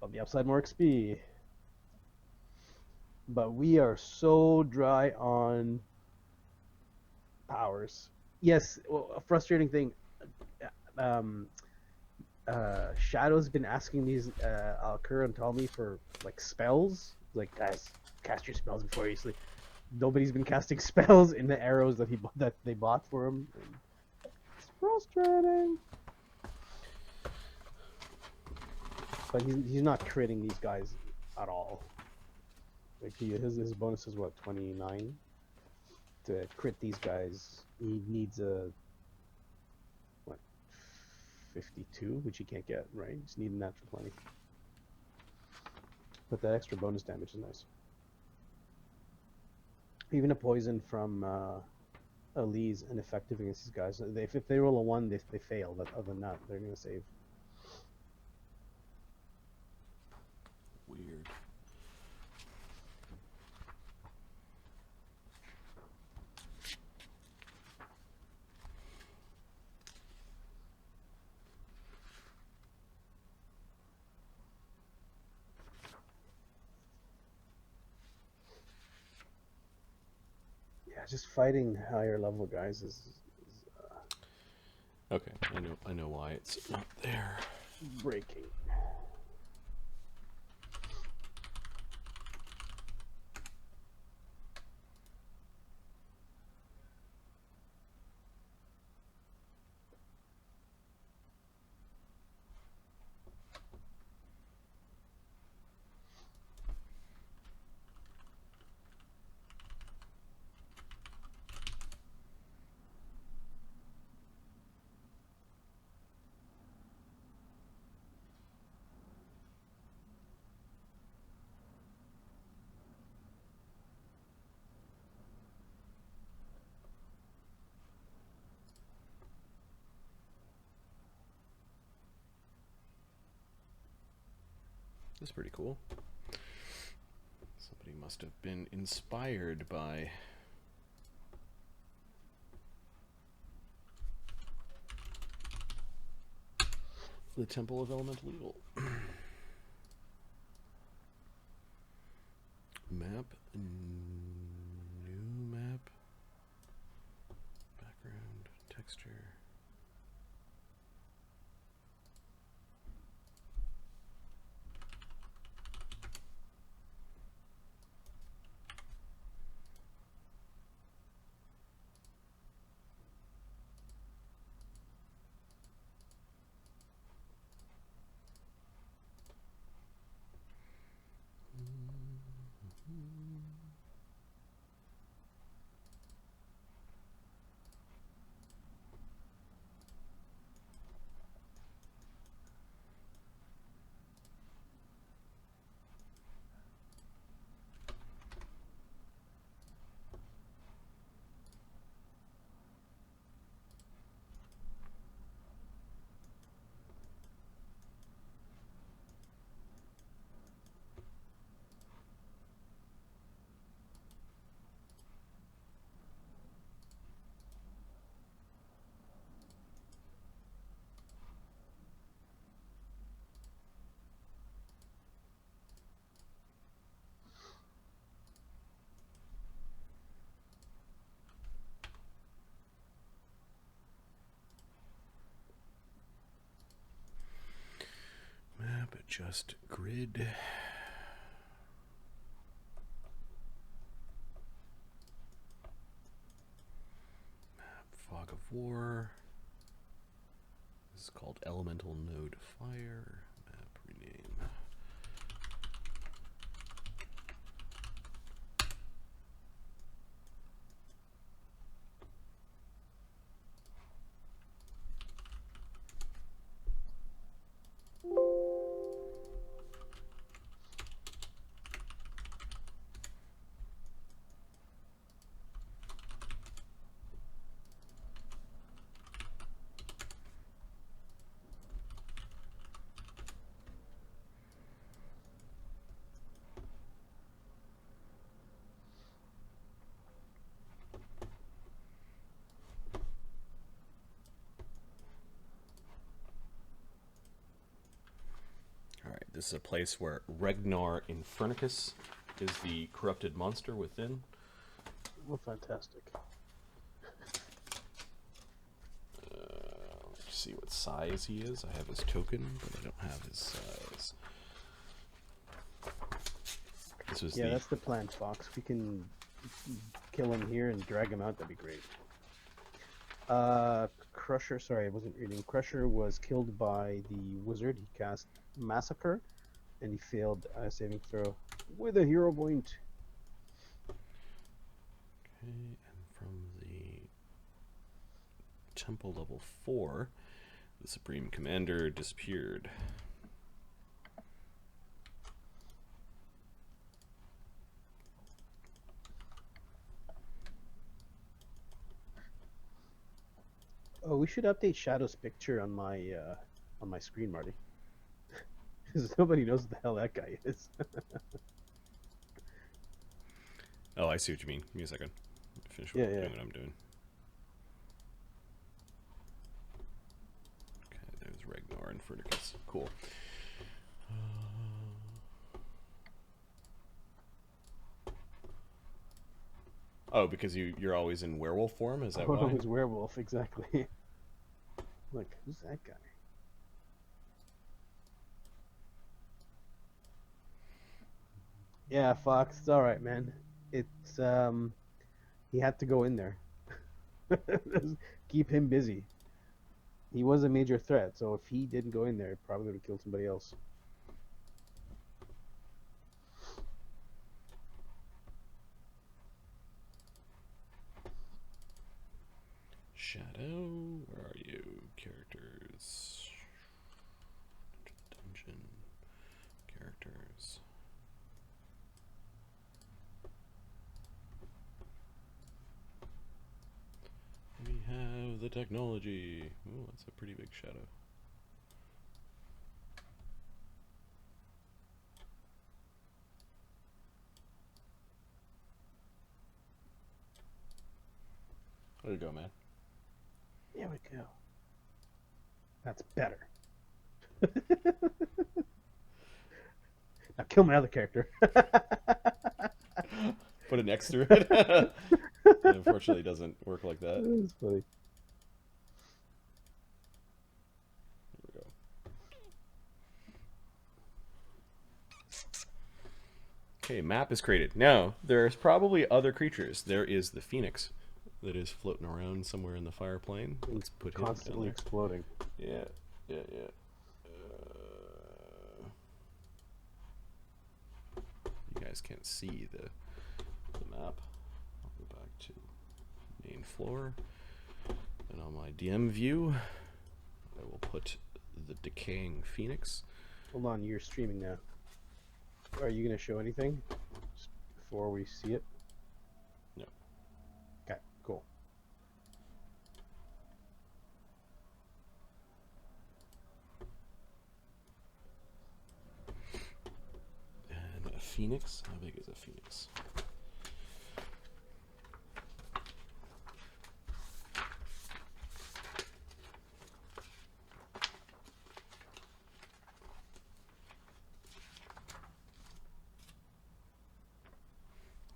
On the upside, more XP. But we are so dry on powers. Yes, well, a frustrating thing. Um, Shadow's been asking these Alkur and Tommy for like spells. Like, guys, cast your spells before you sleep. Nobody's been casting spells in the arrows that they bought for him. And it's frustrating. But he's not critting these guys at all. Like his bonus is what, 29? To crit these guys, he needs a what, 52, which he can't get, right? Just need a natural 20. But that extra bonus damage is nice. Even a poison from Elise ineffective against these guys. If they roll a 1, they fail. But other than that, they're gonna save. Weird. Yeah, just fighting higher level guys is Okay, I know why it's not there. breaking. That's pretty cool. Somebody must have been inspired by the Temple of Elemental Evil. Map, new map, background, texture. Map, adjust grid. Map, Fog of War. This is called Elemental Node Fire. Map, rename. this is a place where Regnar Infernicus is the corrupted monster within. Well, fantastic. Let's see what size he is. I have his token, but I don't have his size. This was Yeah, that's the plan, Fox. If we can kill him here and drag him out, that'd be great. Crusher, sorry, I wasn't reading. Crusher was killed by the wizard. He cast Massacre, and he failed a saving throw with a hero point. Okay, and from the temple level 4, the Supreme Commander disappeared. Oh, we should update Shadow's picture on my screen, Marty. Because nobody knows who the hell that guy is. Oh, I see what you mean. Give me a second. Finish Yeah, doing yeah. what I'm doing. Okay, there's Regnar and Infernicus. Cool. Oh, because you're always in werewolf form? Is that Oh, why? no, he's werewolf, exactly. Look, who's that guy? Yeah, Fox, it's alright, man. It's, he had to go in there. Keep him busy. He was a major threat, so if he didn't go in there, it probably would have killed somebody else. Shadow, where are you? Characters. Dungeon. Characters. We have the technology. Oh, that's a pretty big shadow. There you go, man. There we go. That's better. Now kill my other character. Put it next to it. It unfortunately doesn't work like that. That's funny. Here we go. Okay, map is created. Now, there's probably other creatures. There is the Phoenix that is floating around somewhere in the fire plane. Let's put him down Constantly there. exploding. Yeah. You guys can't see the map. I'll go back to main floor. And on my DM view, I will put the decaying Phoenix. Hold on, you're streaming now. Are you going to show anything just before we see it? No. Okay, cool. And a Phoenix? How big is a Phoenix?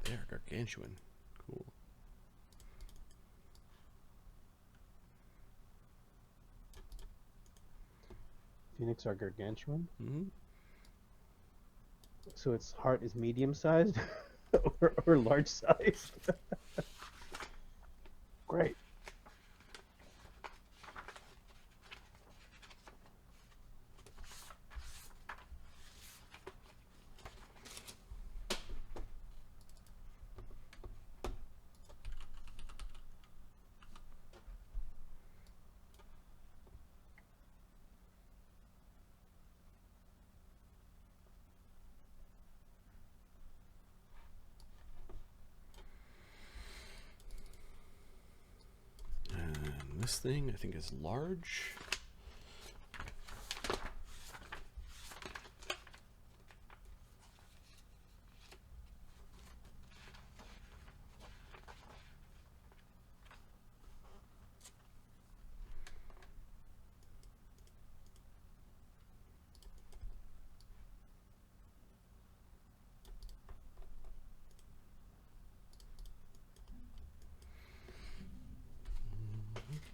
They're gargantuan. Cool. Phoenix are gargantuan. Mm-hmm. So its heart is medium sized or large sized. Great. And this thing, I think, is large.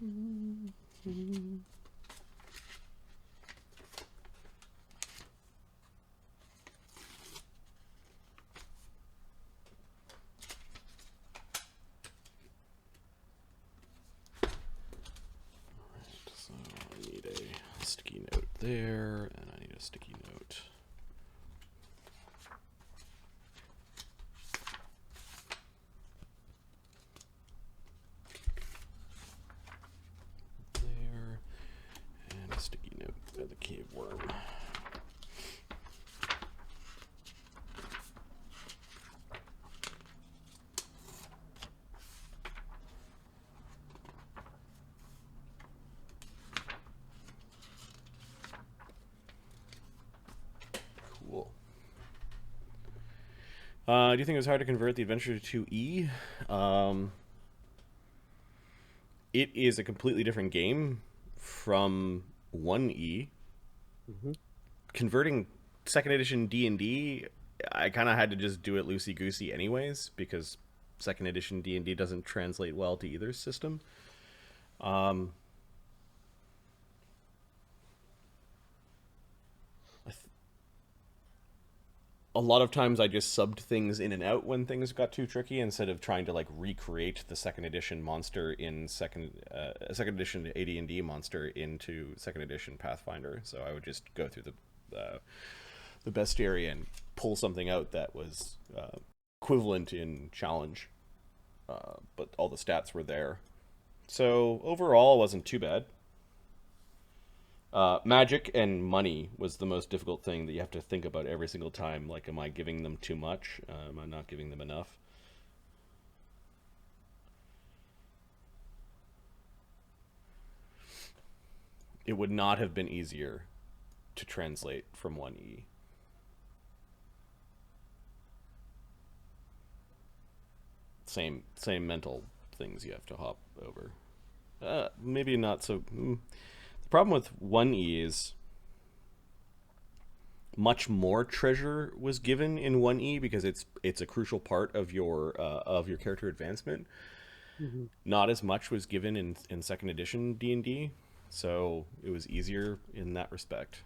So I need a sticky note there, and I need a sticky note. There, and a sticky note for the cave worm. Cool. Do you think it was hard to convert the adventure to E? It is a completely different game from 1E. Mm-hmm. Converting second edition D&D, I kind of had to just do it loosey-goosey anyways, because second edition D&D doesn't translate well to either system. A lot of times I just subbed things in and out when things got too tricky, instead of trying to like recreate the second edition monster in second edition AD&D monster into second edition Pathfinder. So I would just go through the bestiary and pull something out that was equivalent in challenge, but all the stats were there. So overall, it wasn't too bad. Magic and money was the most difficult thing that you have to think about every single time. Like, am I giving them too much? Am I not giving them enough? It would not have been easier to translate from 1E. Same mental things you have to hop over. Maybe not so. The problem with 1E is much more treasure was given in 1E because it's a crucial part of your character advancement. Mm-hmm. Not as much was given in second edition D&D, so it was easier in that respect.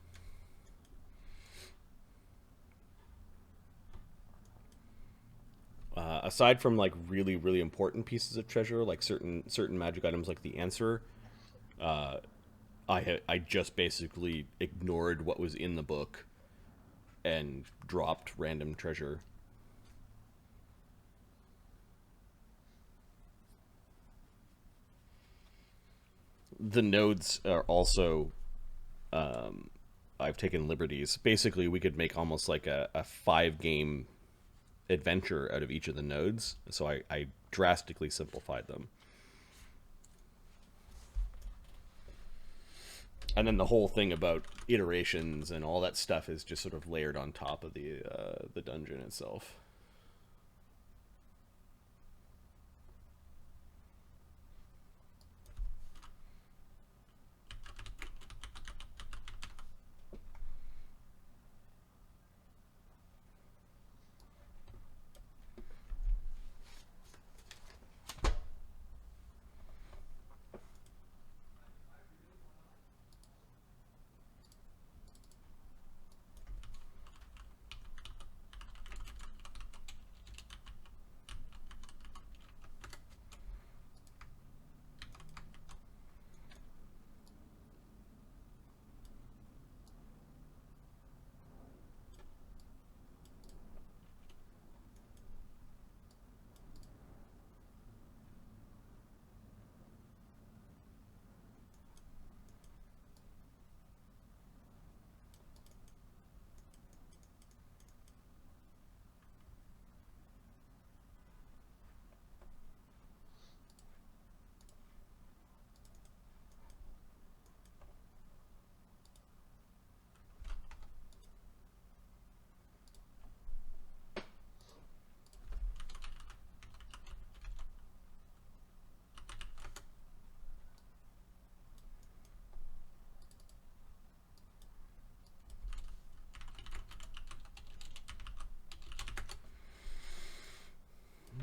Aside from like really really important pieces of treasure, like certain magic items like the answer, I just basically ignored what was in the book and dropped random treasure. The nodes are also, I've taken liberties. Basically, we could make almost like a 5-game adventure out of each of the nodes, so I drastically simplified them. And then the whole thing about iterations and all that stuff is just sort of layered on top of the dungeon itself.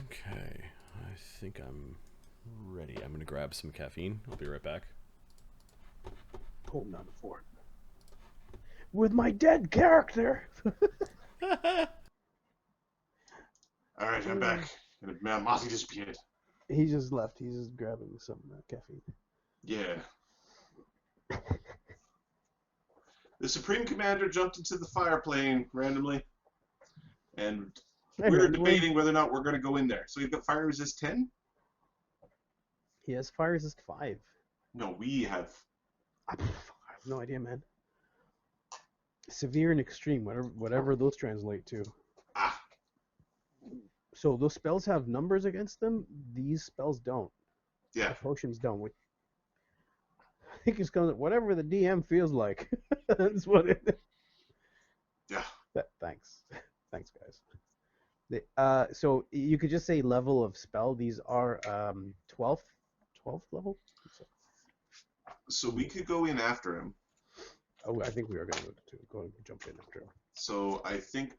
Okay, I think I'm Ready. I'm gonna grab some caffeine. I'll be right back. Holding on to fort. With my dead character. All right, I'm back. Mossy disappeared. He just left. He's just grabbing some caffeine. Yeah. The Supreme Commander jumped into the fire plane randomly, and we're debating whether or not we're going to go in there. So you've got fire resist 10? He has fire resist 5. No, we have. I have no idea, man. Severe and extreme, whatever those translate to. Ah. So those spells have numbers against them. These spells don't. Yeah. The potions don't. I think it's because whatever the DM feels like. That's what it is. Yeah. Thanks, guys. So you could just say level of spell. These are 12th level. So we could go in after him. Oh, I think we are going to go and jump in after him. So I think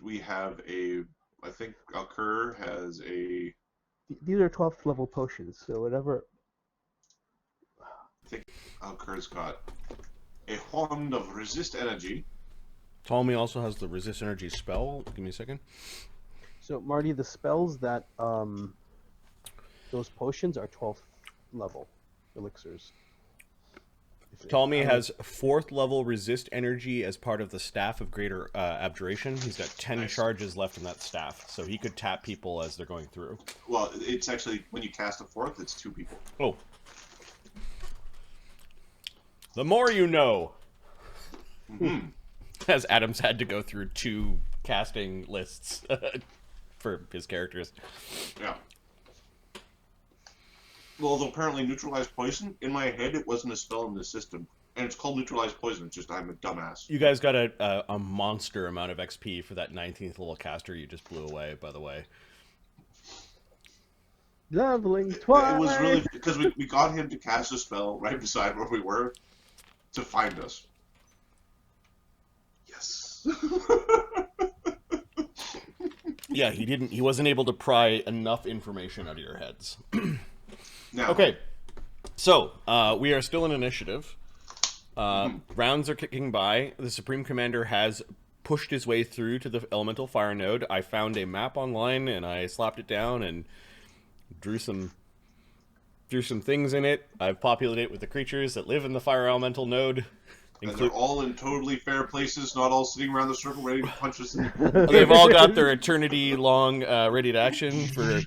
we have a. I think Alkur has a. These are 12th level potions. So whatever. I think Alkur's got a wand of resist energy. Ptolemy also has the resist energy spell. Give me a second. So Marty, the spells that those potions are 12th level elixirs. Ptolemy has 4th level resist energy as part of the Staff of Greater Abjuration. He's got 10 charges left in that staff, so he could tap people as they're going through. Well, it's actually, when you cast a 4th, it's 2 people. Oh. The more you know. Mm-hmm. As Adam's had to go through 2 casting lists for his characters. Yeah. Well, although apparently neutralize poison, in my head it wasn't a spell in the system. And it's called neutralize poison, it's just I'm a dumbass. You guys got a monster amount of XP for that 19th level caster you just blew away, by the way. Leveling twice! It was really, because we got him to cast a spell right beside where we were to find us. Yes. Yeah, he wasn't able to pry enough information out of your heads. Now, okay, so we are still in initiative. Rounds are kicking by. The Supreme Commander has pushed his way through to the Elemental Fire Node. I found a map online and I slapped it down and drew some things in it. I've populated it with the creatures that live in the Fire Elemental Node. And they're all in totally fair places, not all sitting around the circle ready to punch us in. They've all got their eternity-long ready to action for...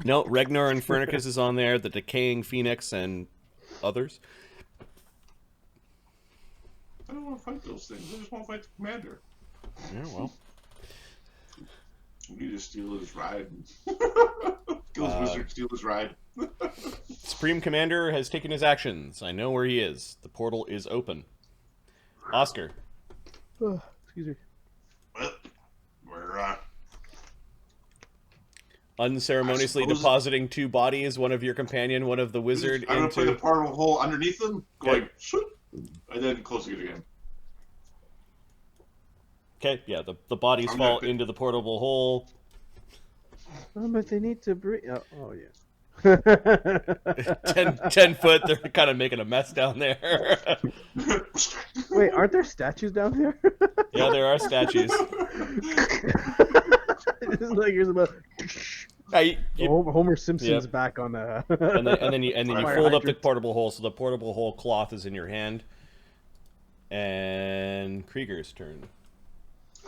No, Regnar and Fernicus is on there, the Decaying Phoenix, and others. I don't want to fight those things. I just want to fight the commander. Yeah, well. We need to steal his ride. Kill his wizard, steal his ride. Supreme Commander has taken his actions. I know where he is. The portal is open. Oscar. Oh, excuse me. Well, we're, unceremoniously depositing 2 bodies, one of your companion, one of the wizard, I'm going to put the portal hole underneath them, going, shoot, and then closing it again. Okay, yeah, the bodies fall into the portable hole. Oh, but they need to breathe. Oh yeah. 10 foot, they're kind of making a mess down there. Wait, aren't there statues down there? Yeah, there are statues. It's like here's about. Homer Simpson's back on the. and then you fold up the portable hole, so the portable hole cloth is in your hand. And Krieger's turn.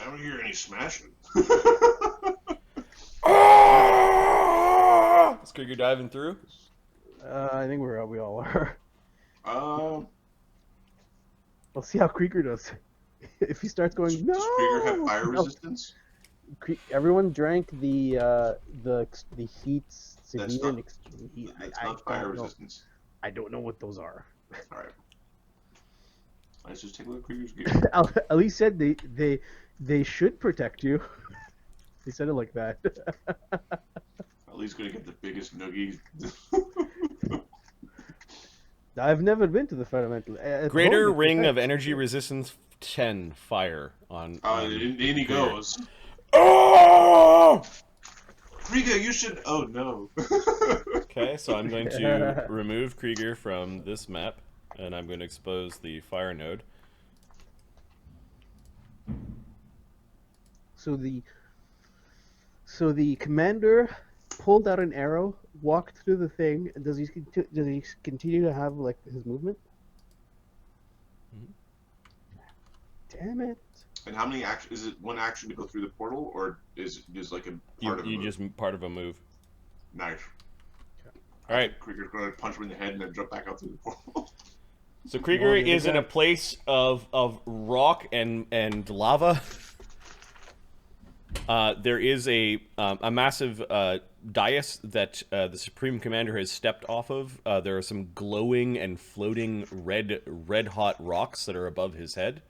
I don't hear any smashing. Is Krieger diving through? I think we all are. Let's see how Krieger does. If he starts going, no. Does Krieger have fire resistance? Everyone drank the heat. That's not fire resistance. I don't know what those are. All right. Let's just take a look at Krieger's gear. At least said they should protect you. He said it like that. At least gonna get the biggest noogie. I've never been to the fundamental. Greater ring of energy resistance 10 fire on. In he goes. Oh! Krieger, you should. Oh no. Okay, so I'm going to remove Krieger from this map, and I'm going to expose the fire node. So the commander pulled out an arrow, walked through the thing. Does he continue to have like his movement? Damn it! And how many action is it? One action to go through the portal, or is it just like a part of a You move? just part of a move. Nice. All right. Krieger's going to punch him in the head and then jump back out through the portal. So Krieger is in a place of rock and lava. There is a massive dais that the Supreme Commander has stepped off of. There are some glowing and floating red hot rocks that are above his head.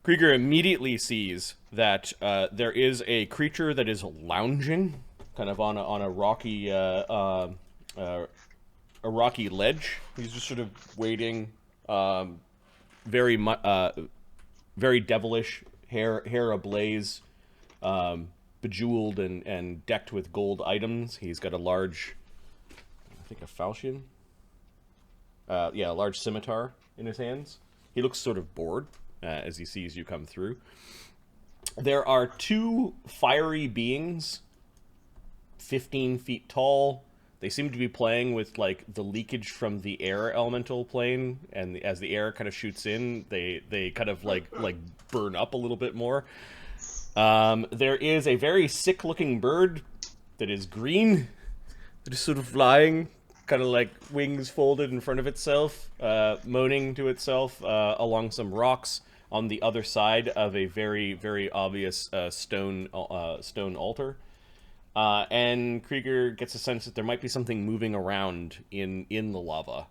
Krieger immediately sees that there is a creature that is lounging, kind of on a rocky rocky ledge. He's just sort of waiting, very devilish, hair ablaze, bejeweled and decked with gold items. He's got a large, I think a falchion. A large scimitar in his hands. He looks sort of bored as he sees you come through. There are two fiery beings, 15 feet tall. They seem to be playing with like the leakage from the air elemental plane, and as the air kind of shoots in, they kind of like burn up a little bit more. There is a very sick-looking bird that is green, that is sort of flying, kind of like wings folded in front of itself, moaning to itself along some rocks on the other side of a very, very obvious stone altar. And Krieger gets a sense that there might be something moving around in the lava.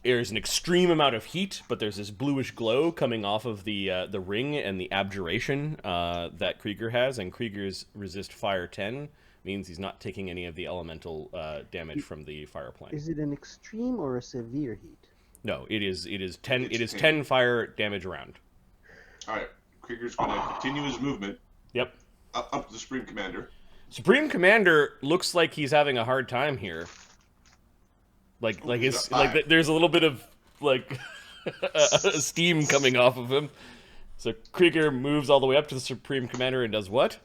There's an extreme amount of heat, but there's this bluish glow coming off of the ring and the abjuration that Krieger has, and Krieger's resist fire 10 means he's not taking any of the elemental damage from the fire plane. Is it an extreme or a severe heat? No, it is 10. It is 10 fire damage around. All right, Krieger's going to continue his movement. Yep. Up to the Supreme Commander. Supreme Commander looks like he's having a hard time here. Like there's a little bit of like steam coming off of him. So Krieger moves all the way up to the Supreme Commander and does what?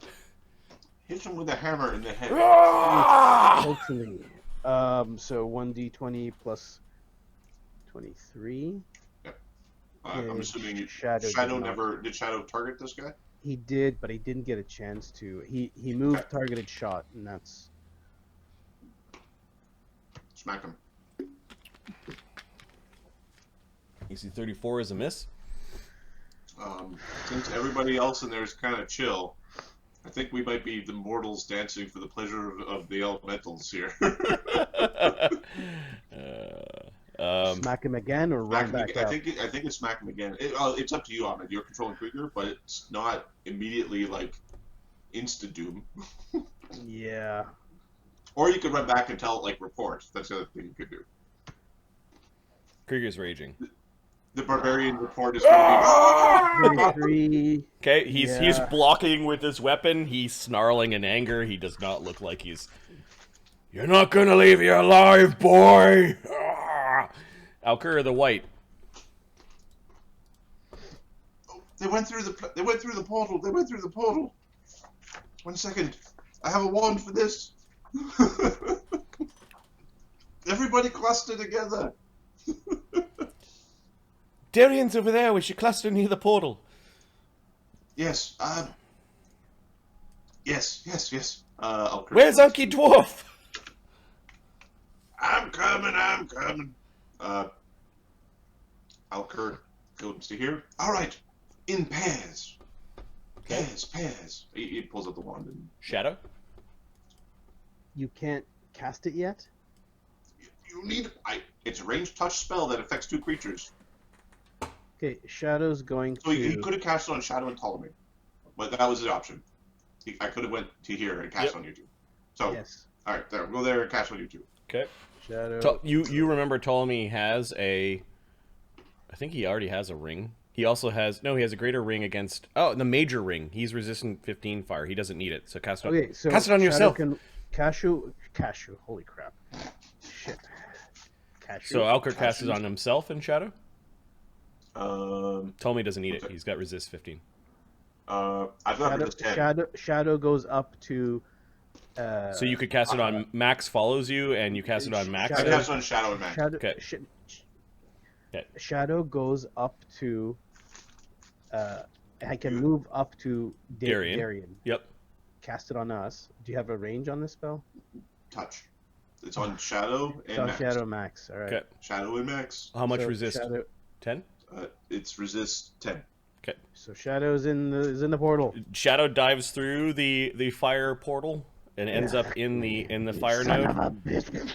Hits him with a hammer in the head. Hopefully. So 1d20 plus 23. Yep. I'm assuming did Shadow target this guy? He did, but he didn't get a chance to. He moved targeted shot, and that's... Smack him. AC 34 is a miss. Since everybody else in there is kind of chill, I think we might be the mortals dancing for the pleasure of the elementals here. Smack him again or run back up? I think it's smack him again. It's up to you, Ahmed. You're controlling Krieger, but it's not immediately like insta doom. Yeah. Or you could run back and tell it like report. That's the other thing you could do. Krieger's raging. The barbarian report is going to be... Okay, he's blocking with his weapon. He's snarling in anger. He does not look like he's... You're not gonna leave me alive, boy! Alkur the White. They went through the portal. They went through the portal. 1 second. I have a wand for this. Everybody cluster together. Darian's over there. We should cluster near the portal. Yes. Yes. Alkur. Where's Unky Dwarf? I'm coming. Alkur goes to here. All right. In pairs. Pairs. He pulls out the wand and... Shadow? You can't cast it yet? You need... It's a ranged touch spell that affects 2 creatures. Okay, Shadow's going So to... he could have cast it on Shadow and Ptolemy. But that was the option. I could have went to here and cast on you 2. So, yes. Alright, there. Go there and cast on you 2. Okay. Shadow... You remember Ptolemy has a... I think he already has a ring. He also has... No, he has a greater ring against... Oh, the major ring. He's resistant 15 fire. He doesn't need it. So cast it on yourself. Cashew. Holy crap! Shit. Cashew. So Alkur casts it Cashews. on himself in Shadow. Um, Ptolemy doesn't need it. Okay. He's got resist 15. I've got resist 10. Shadow goes up to. So you could cast it on Max follows you, and you cast it on Max. I cast on Shadow and Max. Shadow, Okay. Okay. Shadow goes up to. I can move up to Darian. Darian. Yep. Cast it on us. Do you have a range on this spell? Touch. It's on Shadow and It's on Max. Shadow Max. All right. Okay. Shadow and Max. How much So resist? Shadow, 10. It's resist 10. Okay. so Shadow's is in the portal. Shadow dives through the fire portal and ends up in the fire Son node. of a bitch.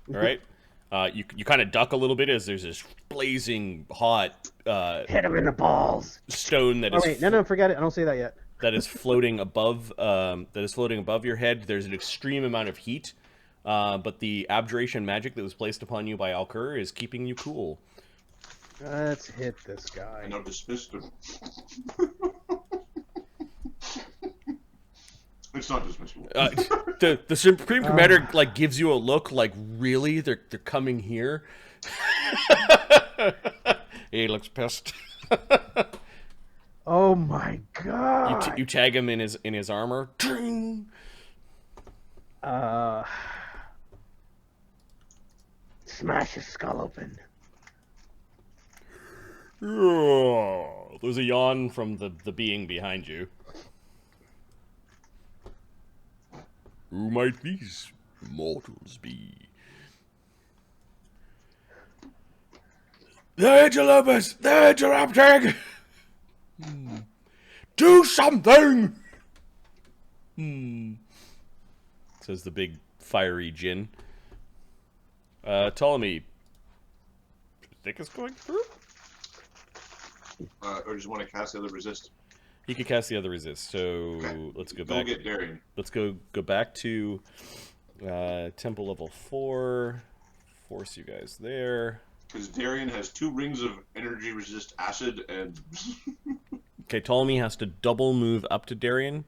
All right. You kind of duck a little bit as there's this blazing hot Hit him in the balls. stone that Oh is wait, no, forget it. I don't say that yet. that is floating above your head. There's an extreme amount of heat, but the abjuration magic that was placed upon you by Alkur is keeping you cool. Let's hit this guy. I now dismissed him. It's not dismissable. The Supreme Commander like gives you a look like, really? They're coming here? He looks pissed. Oh my god. You tag him in his armor. Smash his skull open. There's a yawn from the being behind you. Who might these mortals be? They're interlopers! They're interrupting! Do something! Says the big fiery djinn. Ptolemy, think it's going through? Or just want to cast the other resist. He could cast the other resist, so Okay. let's go Go back. get Darian. Let's go back to temple level 4. Force you guys there. Because Darian has 2 rings of energy resist acid and... Okay, Ptolemy has to double move up to Darian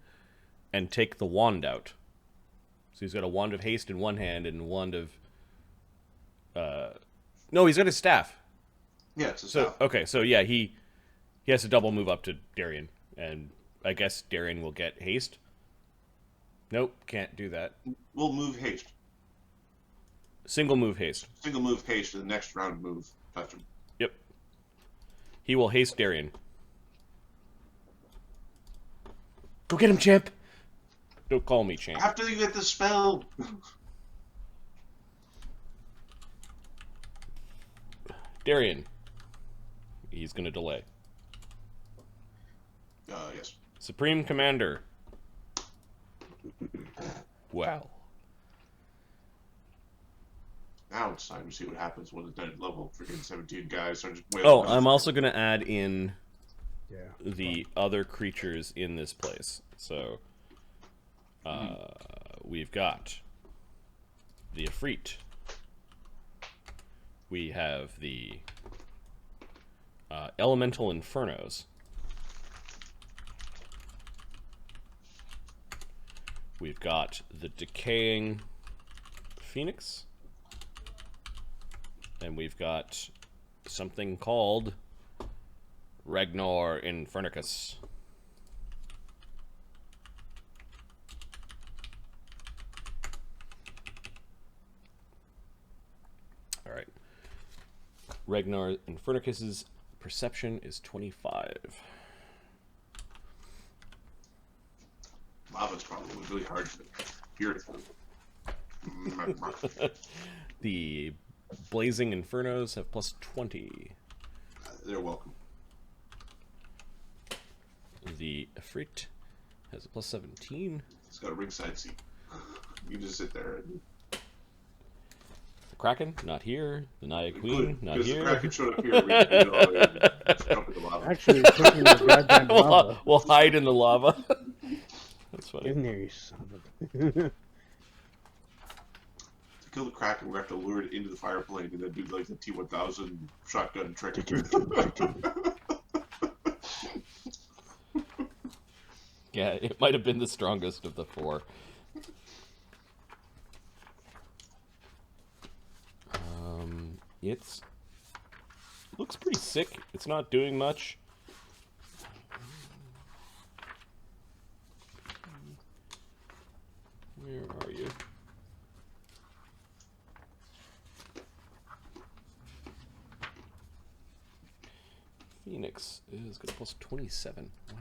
and take the wand out. So he's got a wand of haste in one hand and a wand of... No, he's got his staff. Yeah, it's a So staff. okay, so yeah, he has to double move up to Darian, and I guess Darian will get haste. Nope, can't do that. We'll move haste. Single move haste. Single move haste, and the next round move touch him. Yep. He will haste Darian. Go get him, champ. Don't call me champ. After you get the spell! Darian. He's gonna delay. Yes. Supreme Commander. Wow. Now it's time to see what happens when the 9th level freaking 17 guys start just Oh, I'm also gonna add in Yeah. the other creatures in this place. So, we've got the Ifrit. We have the Elemental Infernos. We've got the Decaying Phoenix. And we've got something called Ragnar Infernicus. Alright. Ragnar Infernicus's perception is 25. Lava's probably really hard to hear it. The Blazing Infernos have plus 20. They're welcome. The Ifrit has a plus 17. It's got a ringside seat. You just sit there. And... The Kraken, not here. The Naya Queen, Good, not because here. the Kraken showed up here. We just jump in the lava. Actually, pushing the goddamn lava. We'll hide in the lava. That's funny. In there, you son of a... To kill the Kraken, we have to lure it into the fire plane and then do like the T-1000 shotgun trick. Yeah, it might have been the strongest of the 4. It's looks pretty sick. It's not doing much. Where are you? Phoenix is going to plus 27. Wow.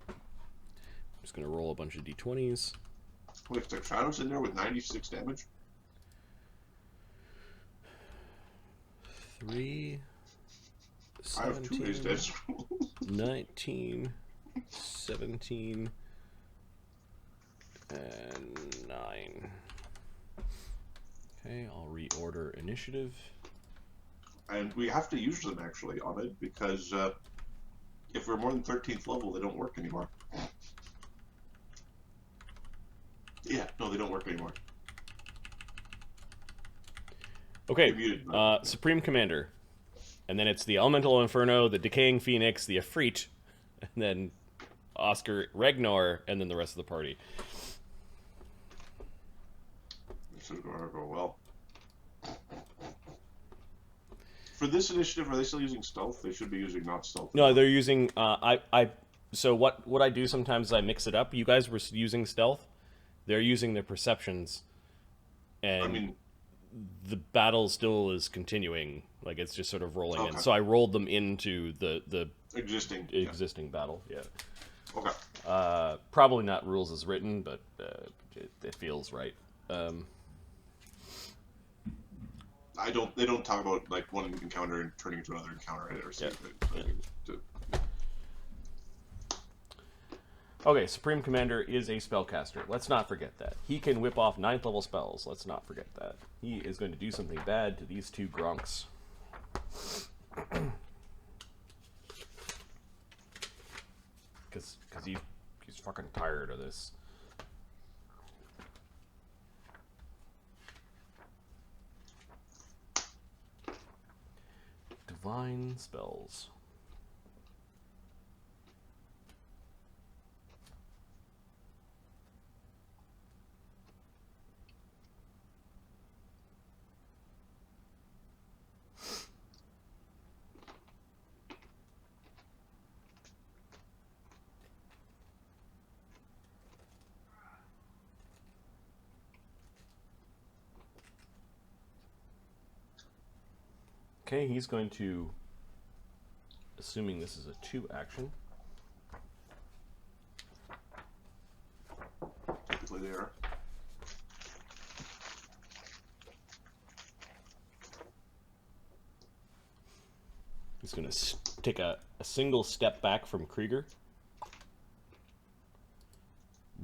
I'm just going to roll a bunch of d20s. Wait, the Shadow's in there with 96 damage? 3, I have 2 haste 17, dice. 19, 17, and 9. Okay, I'll reorder initiative. And we have to use them, actually, on it, because if we're more than 13th level, they don't work anymore. Yeah, no, they don't work anymore. Okay, You're muted, Supreme Commander. And then it's the Elemental Inferno, the Decaying Phoenix, the Efreet, and then Oscar Ragnar, and then the rest of the party. This is going to go well. For this initiative, are they still using stealth? They should be using not stealth. No, they're using so what I do sometimes is I mix it up. You guys were using stealth. They're using their perceptions. And I mean, the battle still is continuing. Like, it's just sort of rolling in. Okay. So I rolled them into the existing battle, yeah. Okay. Probably not rules as written, but it feels right. They don't talk about, like, one encounter and turning into another encounter. I never see it. Okay, Supreme Commander is a spellcaster. Let's not forget that. He can whip off 9th level spells. Let's not forget that. He is going to do something bad to these two grunks. Because he's fucking tired of this. Divine spells. Okay, he's going to, assuming this is a 2 action. Typically they are. He's going to take a single step back from Krieger.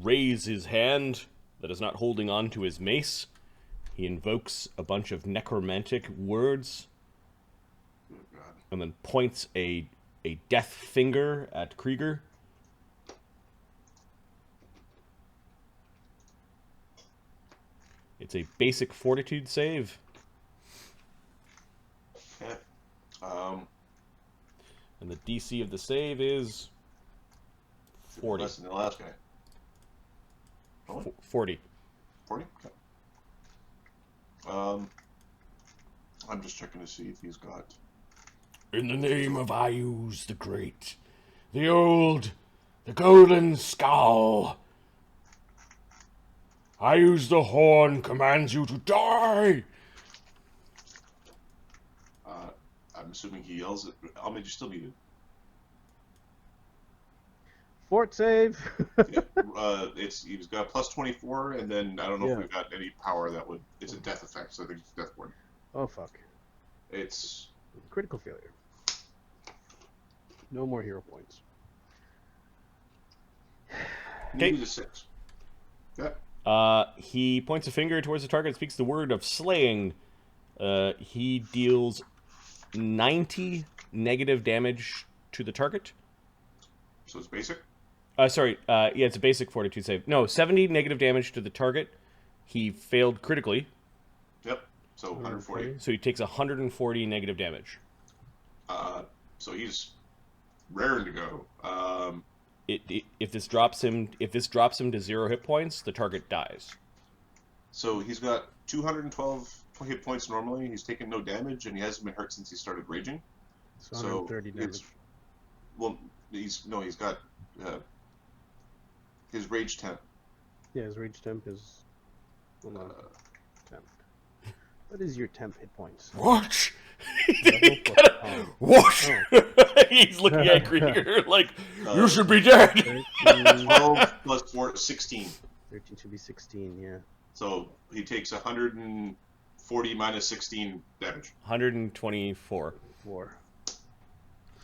Raise his hand that is not holding on to his mace. He invokes a bunch of necromantic words. And then points a death finger at Krieger. It's a basic fortitude save. Okay. And the DC of the save is 40. Less than the last guy. 40. 40? Okay. I'm just checking to see if he's got... In the name of Ayuz the Great, the golden skull, Ayuz the Horn commands you to die! I'm assuming he yells at... I'll make you still muted. Fort save. Yeah, he's got plus 24, and then I don't know if we've got any power that would... It's a death effect, so I think it's Deathborn. Oh, fuck. It's... Critical failure. No more hero points. Maybe to 6. Yeah. He points a finger towards the target and speaks the word of slaying. He deals 90 negative damage to the target. So it's basic? Sorry, it's a basic fortitude save. No, 70 negative damage to the target. He failed critically. Yep. So 140. So he takes 140 negative damage. So he's raring to go. If this drops him to 0 hit points, the target dies. So he's got 212 hit points normally. He's taken no damage, and he hasn't been hurt since he started raging. So 130 damage. Well, he's got his rage temp. Yeah, his rage temp is. Hold on. Temp. What is your temp hit points? What? Oh. What? He's looking at Krieger like, you should be dead. 12 plus 4, 16. 13 should be 16, yeah. So he takes 140 minus 16 damage. 124. 4.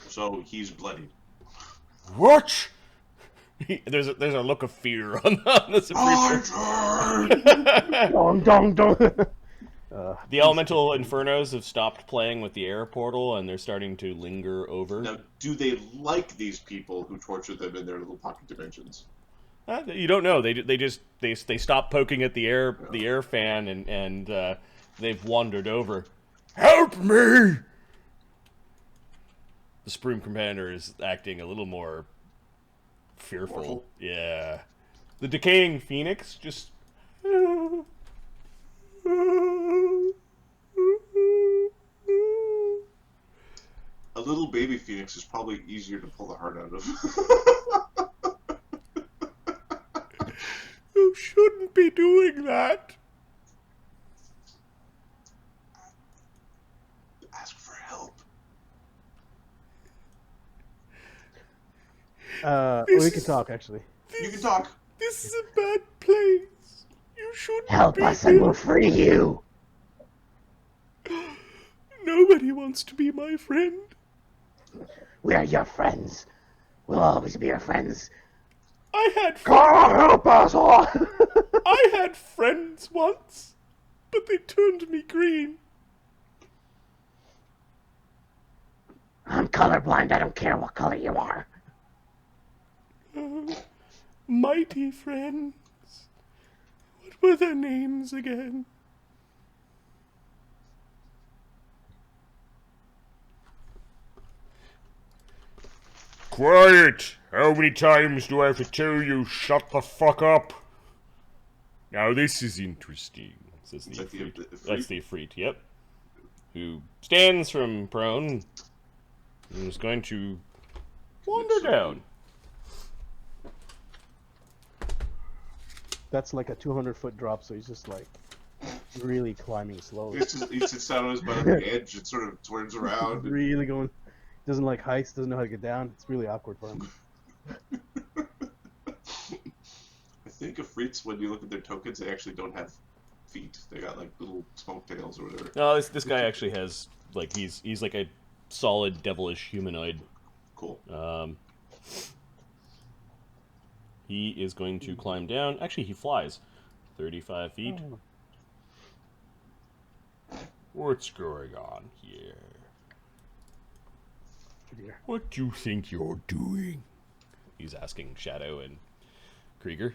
So he's bloodied. What? There's a look of fear on the Supreme. Dong, dong, dong. The elemental infernos have stopped playing with the air portal, and they're starting to linger over. Now, do they like these people who torture them in their little pocket dimensions? You don't know. They stop poking at the air fan, and they've wandered over. Help me! The Supreme Commander is acting a little more fearful. Mortal. Yeah. The decaying phoenix just. A little baby phoenix is probably easier to pull the heart out of. You shouldn't be doing that. Ask for help. We can talk, actually. You can talk. This is a bad place. You shouldn't Help be us and we'll free you! Nobody wants to be my friend. We are your friends. We'll always be your friends. I had God help us all! I had friends once, but they turned me green. I'm colorblind. I don't care what color you are. Mighty friends. What were their names again? Quiet! How many times do I have to tell you, shut the fuck up? Now this is interesting, says the Is that the Ifrit. Ifrit? That's the Ifrit, yep. Who stands from prone and is going to wander down. That's like a 200-foot drop, so he's just like really climbing slowly. He sits down on his butt on the edge and sort of turns around. Really going. Doesn't like heights, doesn't know how to get down. It's really awkward for him. I think Ifrits, when you look at their tokens, they actually don't have feet. They got like little smoke tails or whatever. No, this guy actually has, like, he's like a solid devilish humanoid. Cool. He is going to climb down. Actually, he flies 35 feet. What's going on here? Dear. What do you think you're doing? He's asking Shadow and Krieger.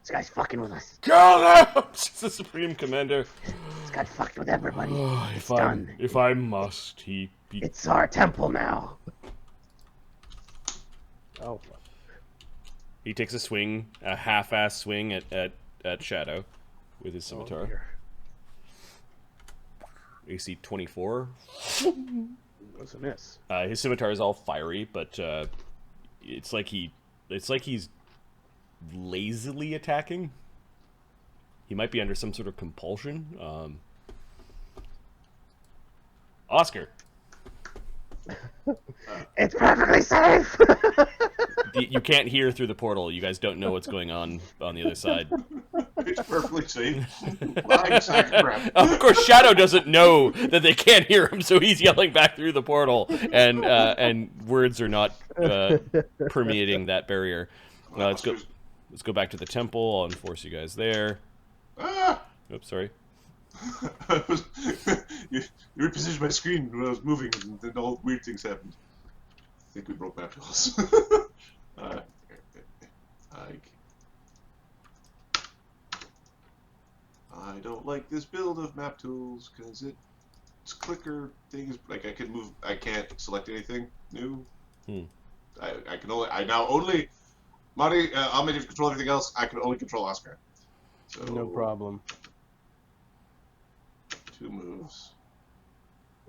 This guy's fucking with us. Kill him! Says the Supreme Commander. This guy fucked with everybody. If I must, he It's our temple now. Oh. he takes a swing, a half-ass swing at Shadow with his scimitar. dear. AC 24. What's a miss? His scimitar is all fiery, but it's like he's lazily attacking. He might be under some sort of compulsion. Oscar. It's perfectly safe. You can't hear through the portal. You guys don't know what's going on the other side. It's perfectly safe. Lying sack of crap. Of course, Shadow doesn't know that they can't hear him, so he's yelling back through the portal, and words are not permeating that barrier. Let's go back to the temple. I'll enforce you guys there. Ah! Oops, sorry. You repositioned my screen when I was moving, and then all weird things happened. I think we broke map tools. I don't like this build of map tools because it's clicker things. Like I can move, I can't select anything new. I now only Monty, I'll make you control everything else. I can only control Oscar. So No problem. 2 moves.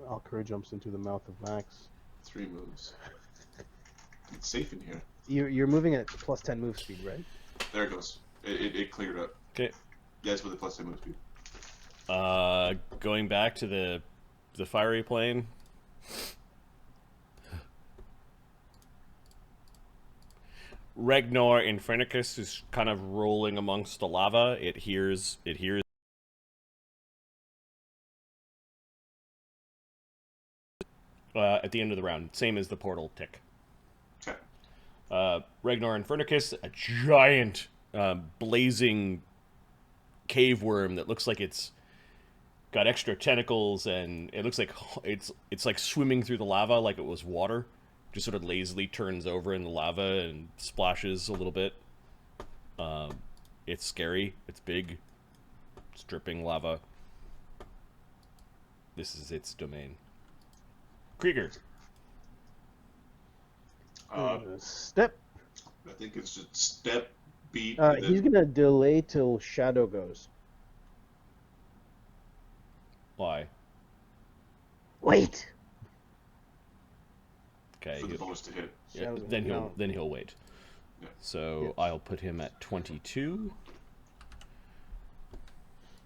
Alkur jumps into the mouth of Max. 3 moves. It's safe in here. You're moving at plus 10 move speed, right? There it goes. It cleared up. Okay. Yeah, it's with a plus 10 move speed. Going back to the fiery plane. Ragnar Infernicus is kind of rolling amongst the lava. It hears at the end of the round, same as the portal tick. Okay. Ragnar Infernicus, a giant blazing cave worm that looks like it's got extra tentacles, and it looks like it's like swimming through the lava like it was water. Just sort of lazily turns over in the lava and splashes a little bit. It's scary. It's big. It's dripping lava. This is its domain. Krieger. Step. I think it's just step, beat. He's gonna delay till Shadow goes. Why? Wait. Okay. For the bonus to hit. Yeah, Shadow- then he'll wait. Yeah. So I'll put him at 22.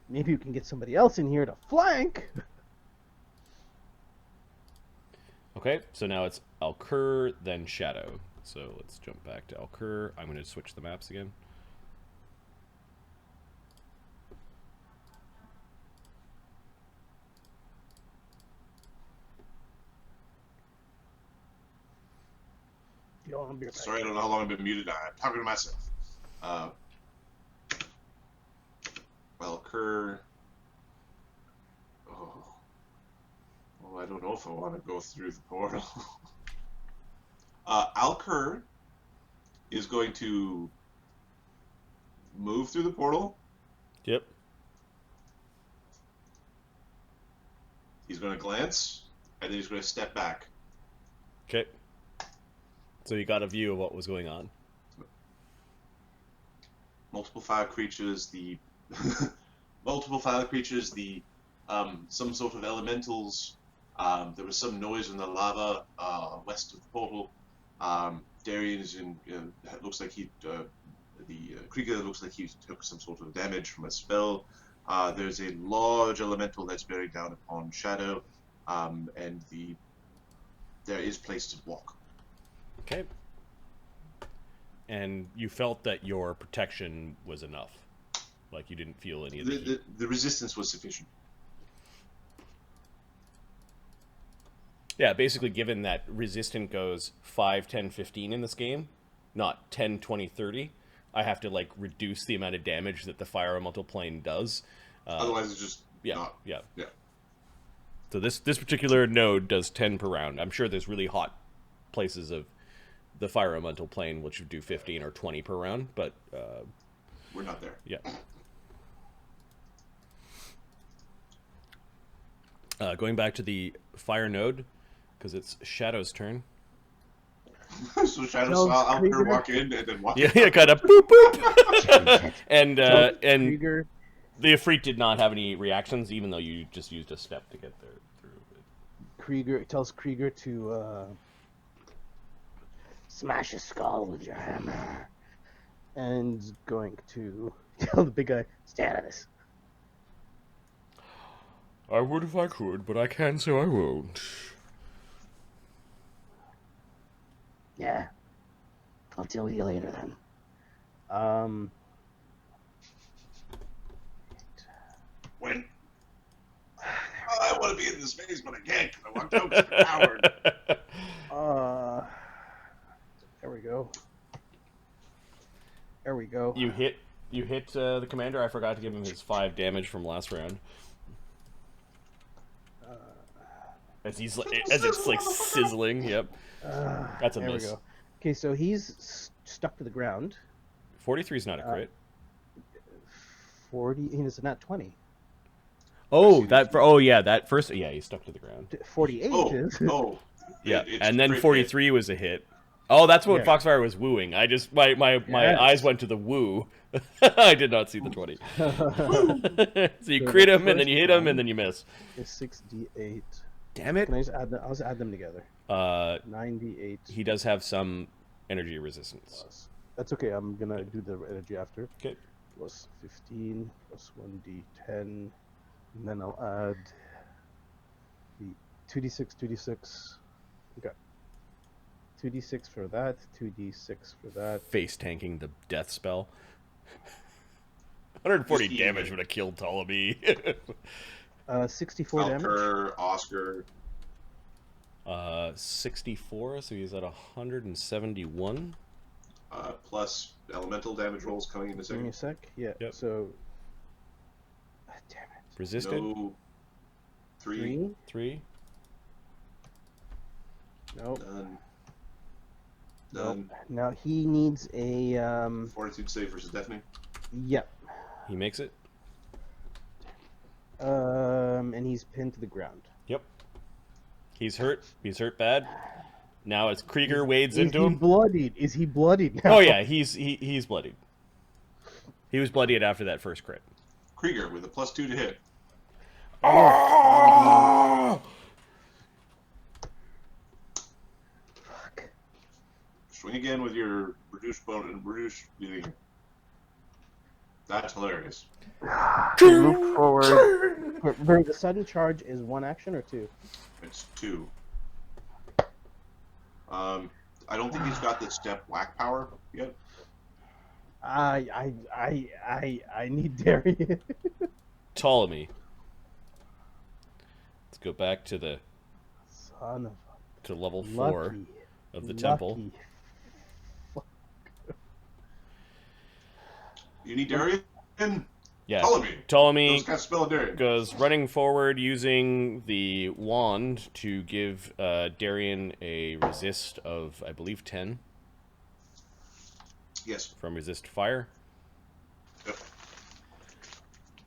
Maybe you can get somebody else in here to flank. Okay, so now it's Alkur, then Shadow. So let's jump back to Alkur. I'm going to switch the maps again. Sorry, I don't know how long I've been muted. I'm talking to myself. Alkur. Oh, I don't know if I want to go through the portal. Alkur is going to move through the portal. Yep. He's going to glance, and then he's going to step back. Okay. So you got a view of what was going on. Multiple fire creatures, the some sort of elementals. There was some noise in the lava west of the portal. Darian is in. Looks like the Krieger looks like he took some sort of damage from a spell. There's a large elemental that's bearing down upon Shadow, and there is place to walk. Okay. And you felt that your protection was enough. Like you didn't feel any of the heat. The resistance was sufficient. Yeah, basically given that resistant goes 5, 10, 15 in this game, not 10, 20, 30, I have to like reduce the amount of damage that the fire elemental plane does. Otherwise it's just yeah. Yeah. So this particular node does 10 per round. I'm sure there's really hot places of the fire elemental plane which would do 15 or 20 per round, but we're not there. Yeah. Going back to the fire node, because it's Shadow's turn. So Shadow saw Alkur walk in and then walk out. Yeah, kind of boop boop. and Krieger. the Efreet did not have any reactions, even though you just used a step to get there through. Krieger tells Krieger to smash his skull with your hammer, and going to tell the big guy, "Stay out of this." I would if I could, but I can, so I won't. Yeah, I'll deal with you later then. When? I want to be in this space, but I can't because I walked out like a coward. There we go. There we go. You hit the commander. I forgot to give him his 5 damage from last round. As it's like sizzling. Yep. That's a there miss. We go. Okay, so he's stuck to the ground. 43 is not a crit. 40. It's not 20. Oh, that first. Yeah, he's stuck to the ground. 48 is. Oh. Yeah, It's and then crit 43 was a hit. Oh, that's what Yeah. Foxfire was wooing. I just my Yes. eyes went to the woo. I did not see the 20. So you So crit the him, and then you hit first him, and then you miss. Is 6d8. Damn it. Can I just add them? I'll just add them together. 9d8. He does have some energy resistance. Plus. That's okay. I'm gonna do the energy after. Okay. Plus 15 plus 1d10, and then I'll add the 2d6, 2d6. Okay. 2d6 for that. 2d6 for that. Face tanking the death spell. 140 Just damage even. would have killed Ptolemy. 64 damage. Alkur, Oscar. 64, so he's at 171. Plus elemental damage rolls coming in a Give me second. a sec. Yeah. Yep. So. Damn it. Resisted. No. 3. 3. Nope. Done. Nope. Done. Now he needs a Fortitude save versus deafening. Yep. He makes it. And he's pinned to the ground. Yep. He's hurt. He's hurt bad. Now as Krieger wades Is into he him. bloodied? Is he bloodied now? Oh yeah, he's bloodied. He was bloodied after that first crit. Krieger with a +2 to hit. Oh! Fuck. Swing again with your reduced bonus and reduced. That's hilarious. Move forward. The sudden charge is 1 action or 2? It's 2. I don't think he's got the step whack power yet. I need Darian. Ptolemy. Let's go back to the Son of to level a 4 lucky, of the temple. lucky. You need Darian? Yeah. Ptolemy. Ptolemy Those guys spell Darian. goes running forward using the wand to give Darian a resist of, I believe, 10 Yes. from resist fire. Yep.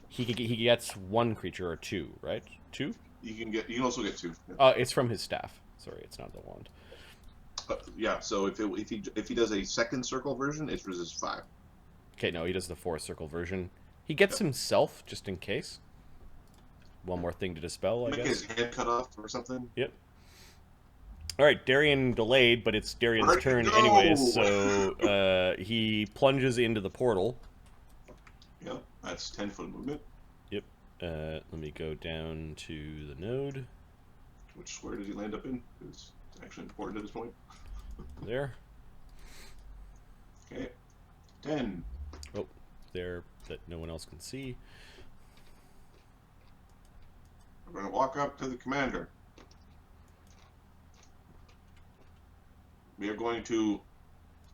He gets 1 creature or 2, right? 2? You can also get 2. Yeah. It's from his staff. Sorry, it's not the wand. Yeah. So if he does a second circle version, it's resist 5. Okay, no, he does the 4 circle version. He gets himself just in case. One more thing to dispel, I Make guess. his head cut off or something. Yep. All right, Darian delayed, but it's Darian's Where'd turn he go? anyways, so he plunges into the portal. Yeah, that's 10-foot movement. Yep. Let me go down to the node. Which square does he land up in? It's actually important at this point. There. Okay. 10. Oh, there that no one else can see. We're going to walk up to the commander. We are going to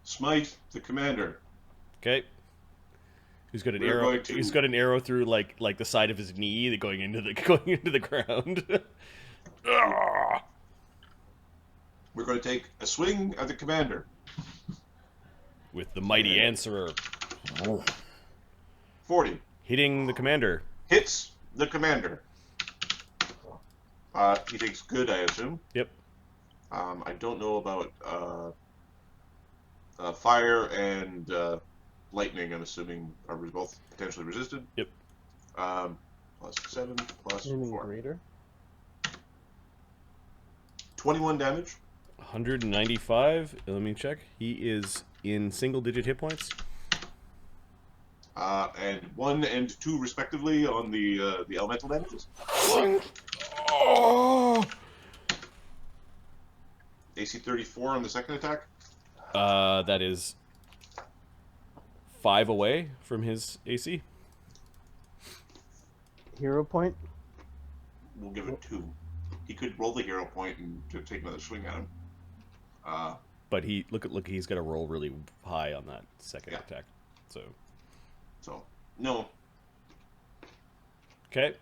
smite the commander. Okay. He's got an We're arrow. going to- He's got an arrow through like the side of his knee, going into the ground. Ah! We're going to take a swing at the commander. With the mighty answerer 40. hitting the commander. Hits the commander. He takes good, I assume. Yep. I don't know about fire and lightning, I'm assuming, are both potentially resisted. Yep. Plus 7, plus Anything 4. greater? 21 damage. 195. Let me check. He is in single-digit hit points. And 1 and 2 respectively on the elemental damages. Oh! AC 34 on the second attack. That is 5 away from his AC. Hero point? We'll give it 2. He could roll the hero point and to take another swing at him. But look, he's got to roll really high on that second Yeah. attack. So no. Okay.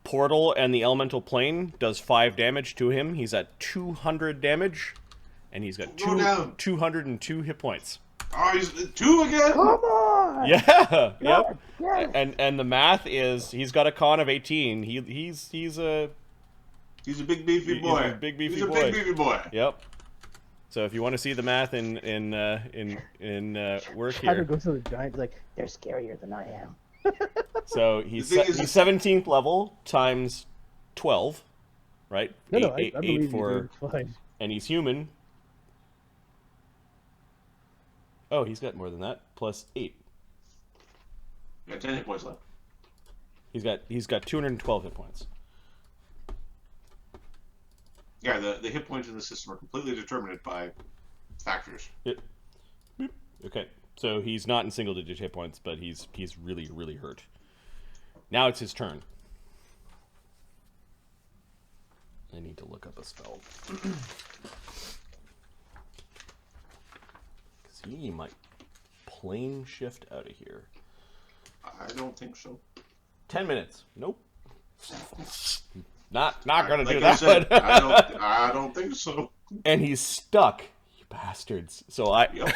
Portal and the elemental plane does 5 damage to him. He's at 200 damage, and he's got Go down. 202 hit points. Oh, he's 2 again. Come on! Yeah. Yep. Yes. And the math is he's got a con of 18. He's a He's a big beefy boy. He's a big beefy He's a boy. big beefy boy. Yep. So if you want to see the math in work Shadow here, goes to the giant. He's like, they're scarier than I am. so he's The thing is, he's 17th level times 12, right? No, I Eight believe for, you, dude. It's fine. and he's human. Oh, he's got more than that. Plus 8. Yeah, 10 hit points left. He's got 212 hit points. Yeah, the hit points in the system are completely determined by factors. Yep. Boop. Okay, so he's not in single-digit hit points, but he's really, really hurt. Now it's his turn. I need to look up a spell. Because he might plane shift out of here. I don't think so. 10 minutes. Nope. Not gonna do I that. said, I don't think so. And he's stuck. You bastards. So Yep.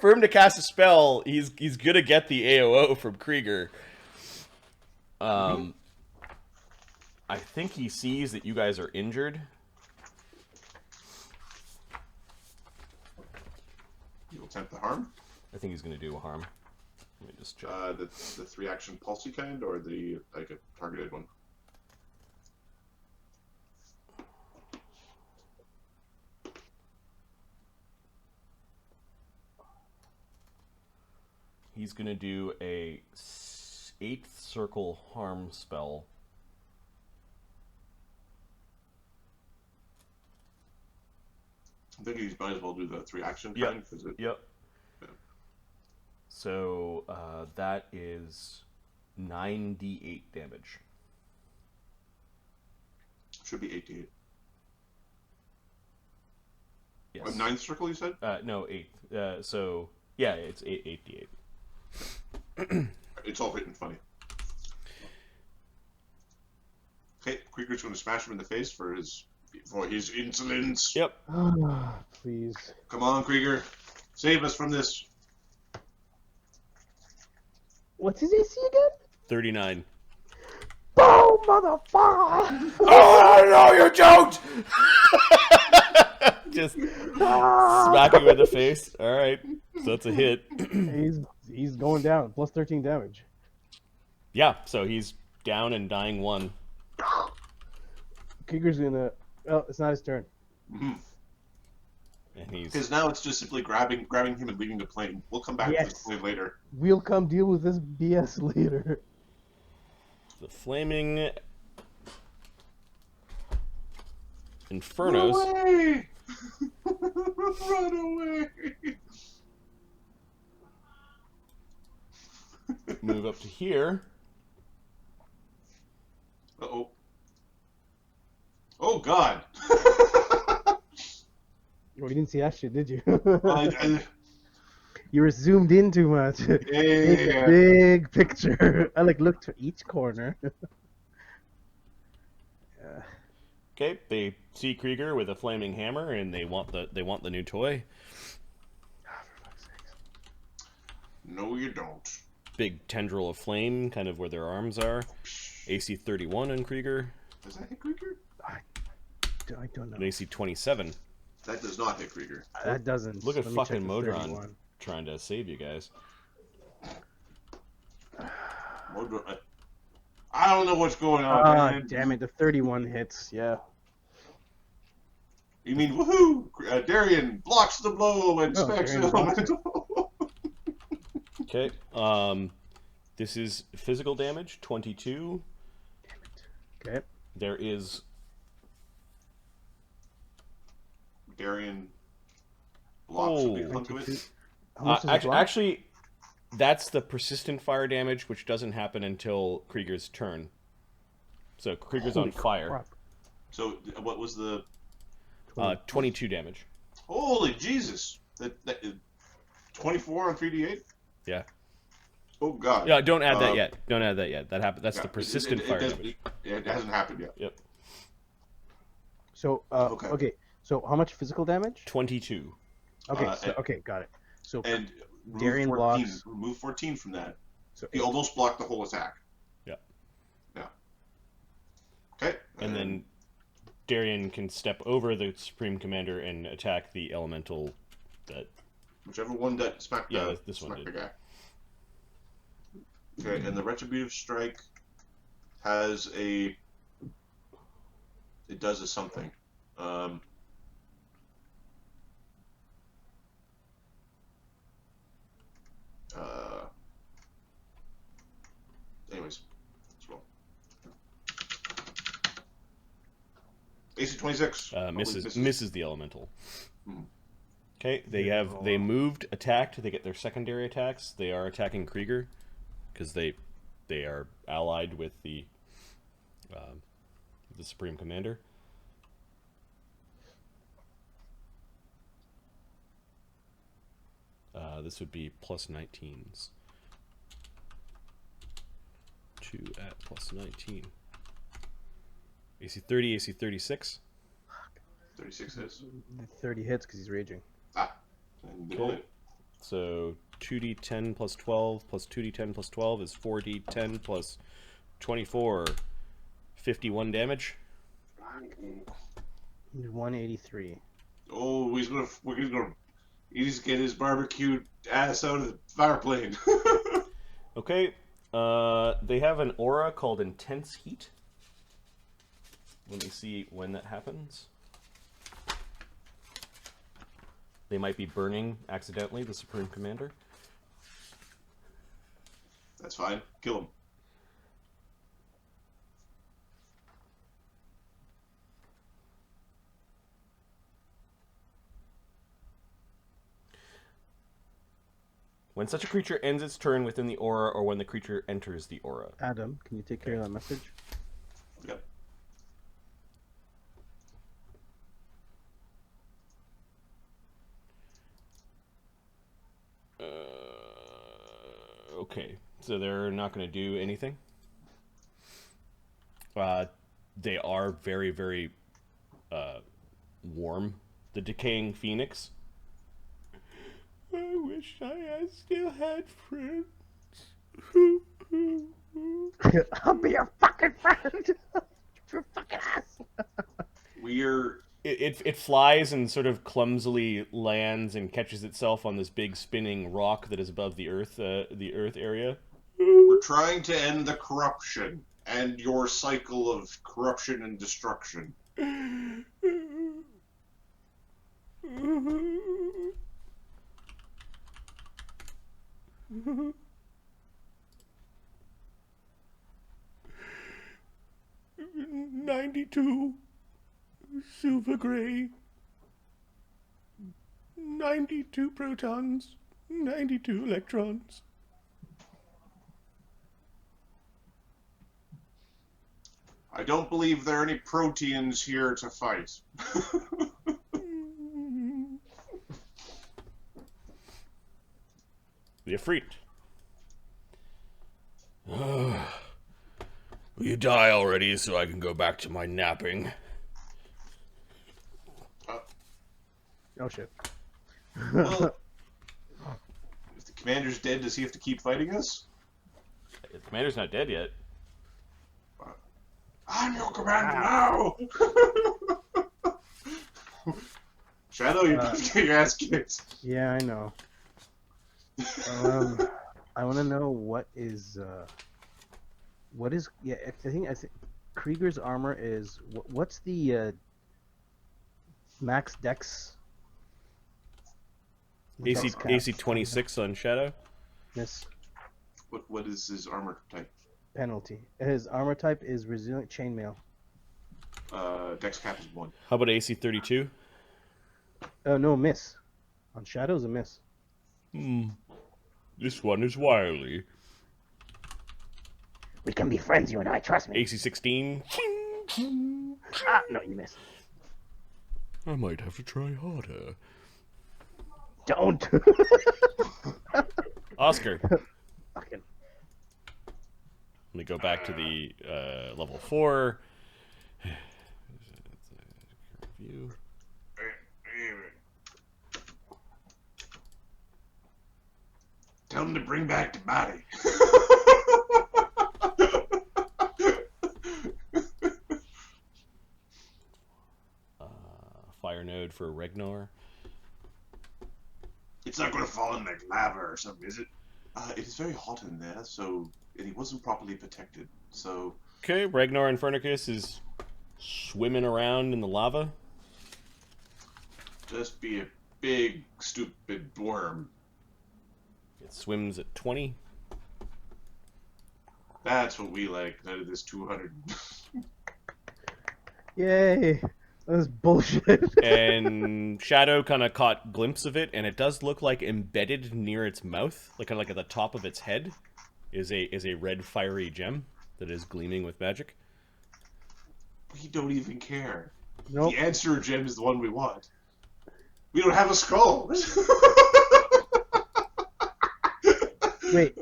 for him to cast a spell, he's gonna get the AOO from Krieger. I think he sees that you guys are injured. You'll attempt the harm. I think he's gonna do a harm. Let me just check. The 3-action pulsey kind, or the like a targeted one. He's gonna do a 8th circle harm spell. I think he might as well do the 3-action Yep. kind because it. Yep. Yeah. So that is 9d8 damage. Should be 8d8. Yes. 9th circle, you said? No, 8th. So yeah, it's 8d8. It's all written funny. Okay, Krieger's going to smash him in the face for his insolence. Yep. Please. Come on, Krieger, save us from this. What's his AC again? 39. Boom, motherfucker! Oh no, you don't! Just smacking him in the face. All right, so that's a hit. He's going down. Plus 13 damage. Yeah, so he's down and dying 1. Krieger's gonna. Oh, it's not his turn. Mm-hmm. And he's Because now it's just simply grabbing him and leaving the plane. We'll come back to this plane later. We'll come deal with this BS later. the flaming infernos. Run away! Run away! Move up to here. Uh-oh. Oh, God! Oh, you didn't see that shit, did you? You were zoomed in too much. Yeah. Big picture. I looked to each corner. Okay, they see Krieger with a flaming hammer, and they want the new toy. No, you don't. Big tendril of flame, kind of where their arms are. AC 31 on Krieger. Does that hit Krieger? I don't know. And AC 27. That does not hit Krieger. That doesn't. Look at Let me check fucking the Modron 31. trying to save you guys. I don't know what's going on, man. Damn it! The 31 hits. Yeah. You mean woohoo? Darian blocks the blow and Oh, smacks Darian him. blocks Okay. This is physical damage, 22. Okay. There is Darian blocks a big Oh. hunk of it. How much does it block? actually, that's the persistent fire damage, which doesn't happen until Krieger's turn. So Krieger's Holy on fire. crap. So what was the? 22 damage. Holy Jesus! 24 on 3d8. Yeah. Oh God. Yeah. Don't add that yet. Don't add that yet. That happened. That's Yeah, the persistent fire damage. It hasn't happened yet. Yep. So okay. So how much physical damage? 22. Okay. and- Okay, got it. So And Darian blocks. remove 14 from that. so He almost blocked the whole attack. Yeah. Yeah. Okay. And then Darien can step over the Supreme Commander and attack the elemental that... Whichever one that smacked this one smacked the did. guy. Okay, and the Retributive Strike has a... It does a something. Anyways, let's roll. AC 26. Misses the elemental. Hmm. Okay, they moved, attacked. They get their secondary attacks. They are attacking Krieger because they are allied with the Supreme Commander. This would be plus 19s. 2 at plus 19. AC 30, AC 36. 36 hits. 30 hits because he's raging. And Okay. So 2d10 plus 12 plus 2d10 plus 12 is 4d10 plus 24. 51 damage. 183. Oh, he's gonna get his barbecued ass out of the fireplane. Okay. They have an aura called Intense Heat. Let me see when that happens. They might be burning accidentally the Supreme Commander. That's fine. Kill him. When such a creature ends its turn within the aura or when the creature enters the aura. Adam, can you take care of that message? Yep. Okay, so they're not going to do anything. They are very, very warm. The decaying phoenix. I wish I still had friends. I'll be your fucking friend. Your fucking ass. We're It flies and sort of clumsily lands and catches itself on this big spinning rock that is above the earth area. trying to end the corruption and your cycle of corruption and destruction. 92 silver gray, 92 protons, 92 electrons. I don't believe there are any proteans here to fight. The Ifrit. Will you die already so I can go back to my napping? Oh shit. Well, if the commander's dead, does he have to keep fighting us? The commander's not dead yet. I'm your commander now! Shadow, you're about to get your ass kicked. Yeah, I know. I want to know what is yeah. I think Krieger's armor is what's the max dex? AC Dex cap. AC 26 on Shadow. Miss What is his armor type? penalty. His armor type is resilient chainmail. Dex cap is 1. How about AC 32? No, miss. On Shadow's a miss. This one is wily. We can be friends, you and I. Trust me. AC 16. Ah, no, you missed. I might have to try harder. Don't. Oscar. Fucking. Let me go back to the level 4. Review. Tell him to bring back the body. fire node for Ragnar. It's not going to fall in like lava or something, is it? It is very hot in there, and he wasn't properly protected, so... Okay, Ragnar Infernicus is swimming around in the lava. Just be a big, stupid worm. It swims at 20. That's what we like, out of this 200. Yay! That was bullshit. And Shadow kind of caught glimpse of it, and it does look like embedded near its mouth, like kind of like at the top of its head, is a red fiery gem that is gleaming with magic. We don't even care. Nope. The answer gem is the one we want. We don't have a skull. Wait,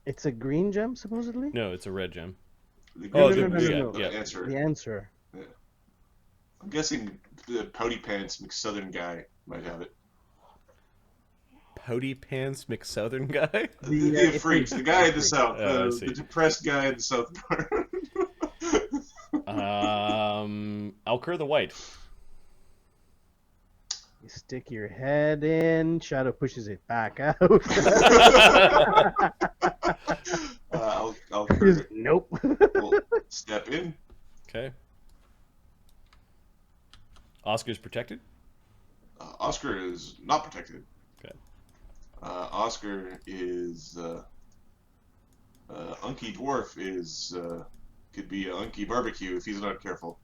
it's a green gem supposedly? No, it's a red gem. No, Gem is no. the Yeah. answer. The answer. I'm guessing the Pouty Pants McSouthern guy might have it. Pouty Pants McSouthern guy? The freak, the guy in the south, Oh, I see. the depressed guy in the south part. Alkur the White. You stick your head in, Shadow pushes it back out. I'll Nope. we'll step in. Okay. Oscar's protected? Oscar is not protected. Okay. Oscar is Unky Dwarf is could be a Unky Barbecue if he's not careful.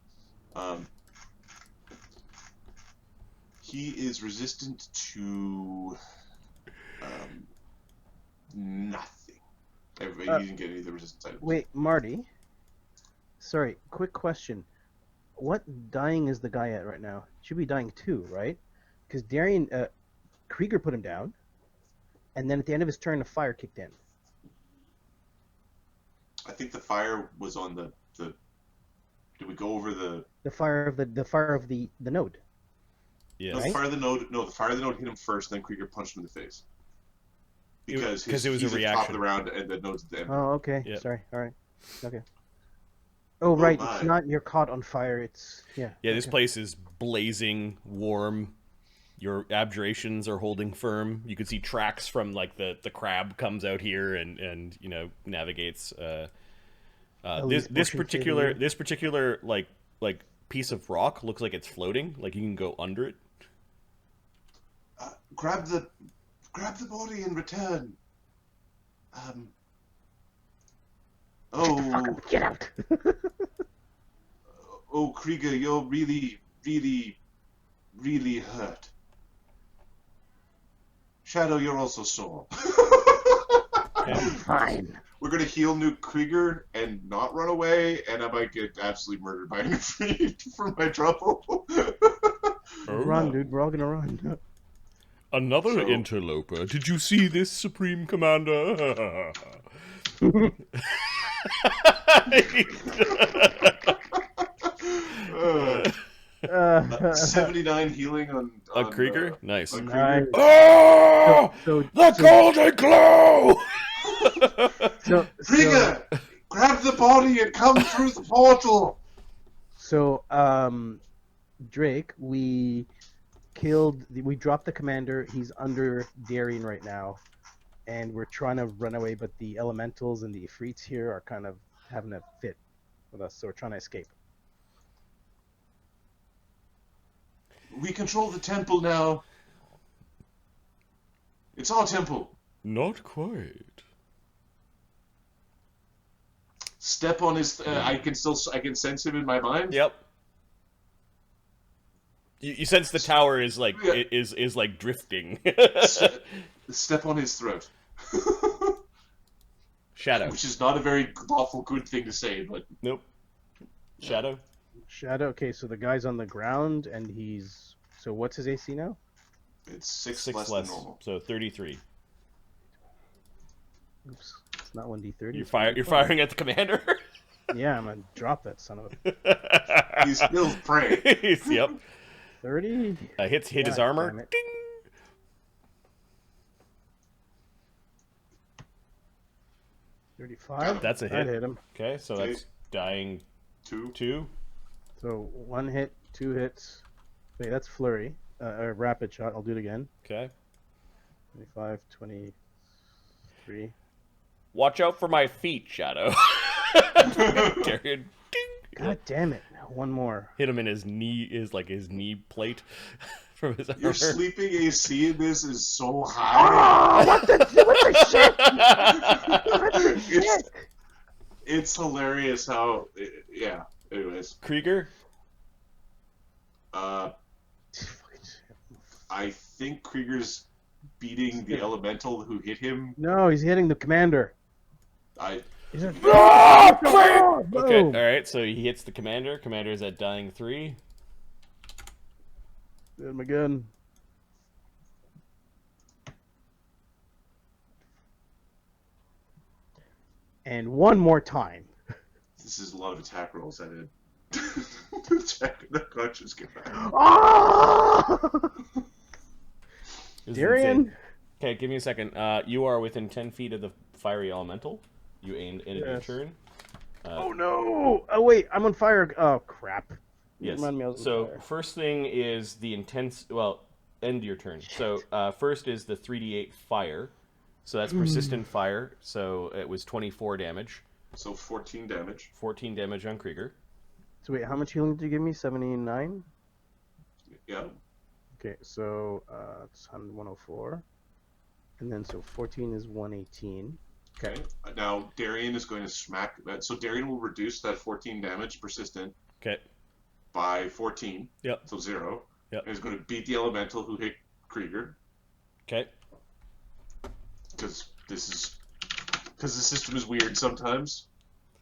He is resistant to nothing. He didn't get any of the resistance items. Wait, Marty. Sorry, quick question. What dying is the guy at right now? Should be dying 2, right? Because Darian, Krieger put him down, and then at the end of his turn, the fire kicked in. I think the fire was on the. Did we go over the? The fire of the node. Yes. No, the fire of the node. No, the fire of the node hit him first, then Krieger punched him in the face. Because it was he's a at the top reaction. of the round, and the node's at the end. Oh, okay. Yep. Sorry. All right. Okay. Oh, right. my. It's not you're caught on fire. It's Yeah, this okay. place is blazing, warm. Your abjurations are holding firm. You can see tracks from like the crab comes out here and navigates. This particular like piece of rock looks like it's floating. Like you can go under it. Grab the body and return. Get out. Oh, Krieger, you're really, really, really hurt. Shadow, you're also sore. Fine. We're gonna heal Nuke Krieger and not run away, and I might get absolutely murdered by Nefreed for my trouble. Run, dude. We're all gonna run. Another So- interloper. Did you see this, Supreme Commander? 79 healing on Krieger? Nice. on Nice. Krieger. Oh! So, The golden glow! Krieger, grab the body and come through the portal. So, Drake, we dropped the commander. He's under Darien right now, and we're trying to run away, but the elementals and the Ifrits here are kind of having a fit with us, so we're trying to escape. We control the temple now. It's our temple. Not quite. Step on his. I can sense him in my mind. Yep. You sense the tower is like Yeah. is like drifting. Step on his throat. Shadow. Which is not a very lawful good thing to say, but Nope. Shadow. Shadow. Okay, so the guy's on the ground, and he's. So what's his AC now? it's six 6 less less, than normal. so 33. Oops, it's not 1d30. You're firing at the commander. Yeah, I'm gonna drop that son of a. He's still praying. Yep. 30. Hit his God armor. damn it. Ding. 35. That's a That hit. hit him. Okay, so that's dying 2. 2. So 1 hit, 2 hits. Wait, that's flurry. Or rapid shot. I'll do it again. Okay. 25, 23. Watch out for my feet, Shadow. Darian, ding. God damn it! One more. Hit him in his knee, his knee plate from his armor. Your sleeping AC in this is so high. Oh, what the shit? What the shit? It's hilarious how, yeah. Anyways, Krieger? I think Krieger's beating the elemental who hit him. No, he's hitting the commander. He's like, Okay, boom. alright, so he hits the commander. Commander's at dying 3. Hit him again. And one more time. This is a lot of attack rolls I did. The conscious get back. Oh! This is Darian. insane. Okay, give me a second. You are within 10 feet of the fiery elemental. You aimed in your Yes. turn. Oh no! Oh wait, I'm on fire. Oh crap. Yes. Remind me I was on So fire. first thing is the intense. Well, end your turn. So first is the 3d8 fire. So that's persistent fire. So it was 24 damage. So 14 damage. 14 damage on Krieger. So wait, how much healing did you give me? 79? Yeah. Okay, so it's 104. And then so 14 is 118. Okay. Now Darian is going to smack that. So Darian will reduce that 14 damage persistent Okay. by 14. Yep. So 0. Yep. And he's going to beat the elemental who hit Krieger. Okay. Because the system is weird sometimes.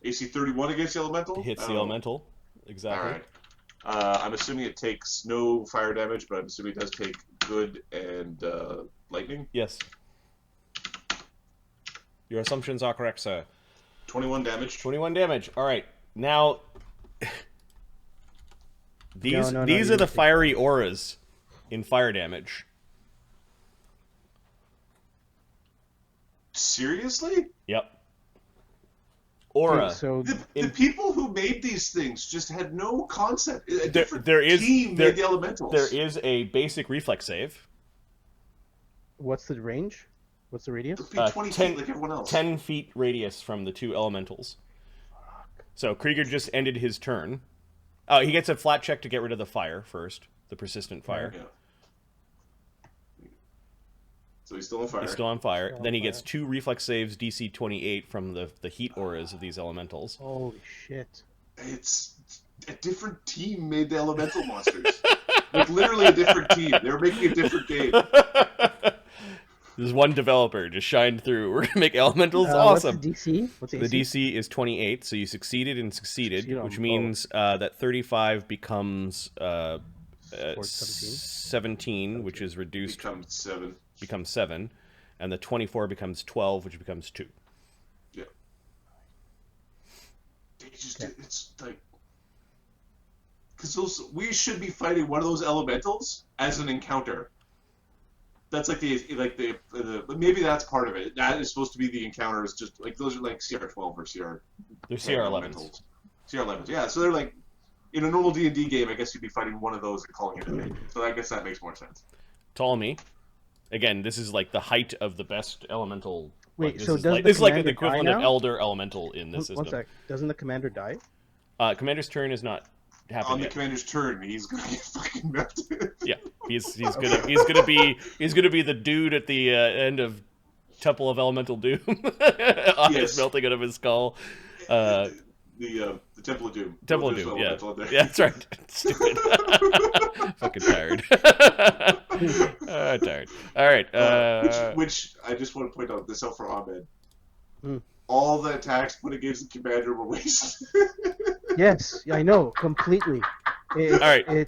AC 31 against the elemental? Hits the elemental. Exactly. Alright. I'm assuming it takes no fire damage, but I'm assuming it does take good and lightning. Yes. Your assumptions are correct, sir. 21 damage. 21 damage. All right. Now, these No, these you are the take- fiery auras in fire damage. Seriously? Yep. Aura. Okay, so The people who made these things just had no concept. A different there is- team there- made the elementals. There is a basic reflex save. what's the range? What's the radius? Be 20 feet like everyone else. 10 feet radius from the two elementals. So Krieger just ended his turn. He gets a flat check to get rid of the fire first, the persistent fire. Yeah. So he's still on fire. He's still on fire. Still on Then he fire. gets 2 reflex saves, DC 28, from the heat auras of these elementals. Holy shit. It's a different team made the elemental monsters. Like literally a different team. They were making a different game. There's one developer just shined through. We're gonna make elementals awesome. What's the DC? What's the The AC? DC is 28, so you succeeded and succeeded, Succeed on which both. means that 35 becomes Or 17? 17, which is reduced, Becomes 7. becomes 7, and the 24 becomes 12, which becomes 2. Yeah. They just it's like because we should be fighting one of those elementals as an encounter. That's like the maybe that's part of it. That is supposed to be the encounter. Is just like those are like CR12 or CR. They're CR11s. CR11s, yeah. So they're like in a normal D&D game. I guess you'd be fighting one of those and calling it a day. So I guess that makes more sense. Ptolemy. Again, this is like the height of the best elemental. Wait, this so is does like, the this is like the commander equivalent die of now? elder elemental in this One system. sec. Doesn't the commander die? Commander's turn is not On happened the yet. commander's turn, he's gonna get fucking melted. Yeah, he's gonna be the dude at the end of Temple of Elemental Doom. Eyes Yes. melting out of his skull. The Temple of Doom. Temple of There's Doom, no yeah. elemental in there. Yeah, that's right. Stupid. Fucking tired. Tired. All right. Which I just want to point out this out for Ahmed. Hmm. All the attacks put against the commander were wasted. Yes, I know completely. All right.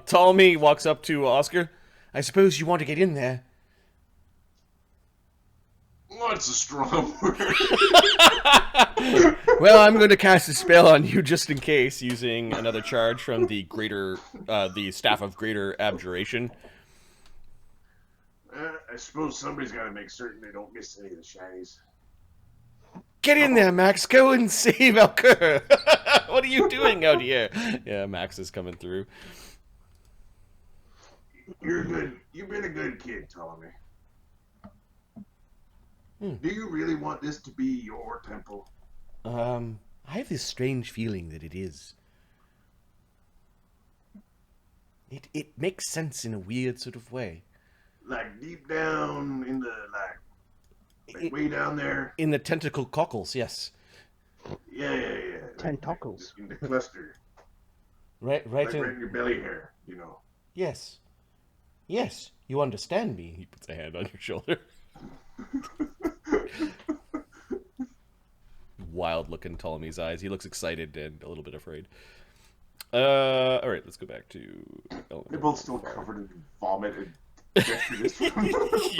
Ptolemy walks up to Oscar. I suppose you want to get in there. What's a strong word? Well, I'm going to cast a spell on you just in case, using another charge from the Staff of Greater Abjuration. I suppose somebody's got to make certain they don't miss any of the shinies. Get in there, Max. Go and save Alkur. What are you doing out here? Yeah, Max is coming through. You're good. You've been a good kid, Tommy. Hmm. Do you really want this to be your temple? I have this strange feeling that it is. It makes sense in a weird sort of way. Like deep down in the way down there. In the tentacle cockles, yes. Yeah. Tentacles. In the cluster. Right Like right in your belly hair, Yes. Yes, you understand me. He puts a hand on your shoulder. Wild look in Ptolemy's eyes. He looks excited and a little bit afraid. All right, let's go back to. They're both still covered in vomit and detritus.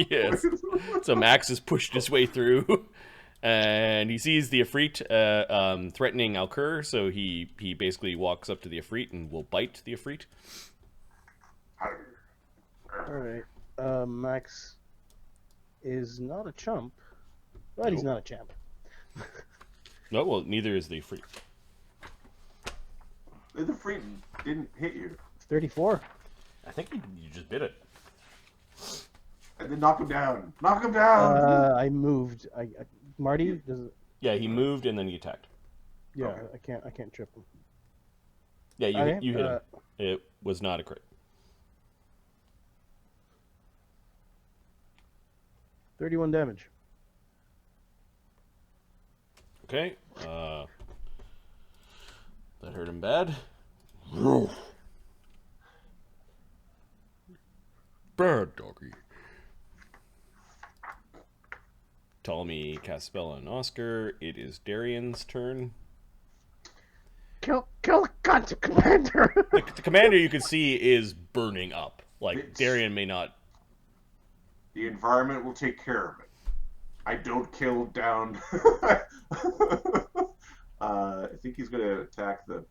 Yes. So Max has pushed his way through, and he sees the Ifrit threatening Alkur. So he basically walks up to the Ifrit and will bite the Ifrit. Alright. Max is not a chump, but he's not a champ. No, well, neither is the Ifrit. The Ifrit didn't hit you. 34. I think you just bit it. And then knock him down. Knock him down! I moved. Marty does it. Yeah, he moved and then he attacked. Yeah, Okay. I can't trip him. Yeah, Okay, you hit him. It was not a crit. 31 damage. Okay. That hurt him bad. Bad doggy. Ptolemy casts spell on Oscar. It is Darian's turn. Kill the cunt, Commander! The commander you can see is burning up. Like, It's- Darian may not. The environment will take care of it. I don't kill down. I think he's going to attack the.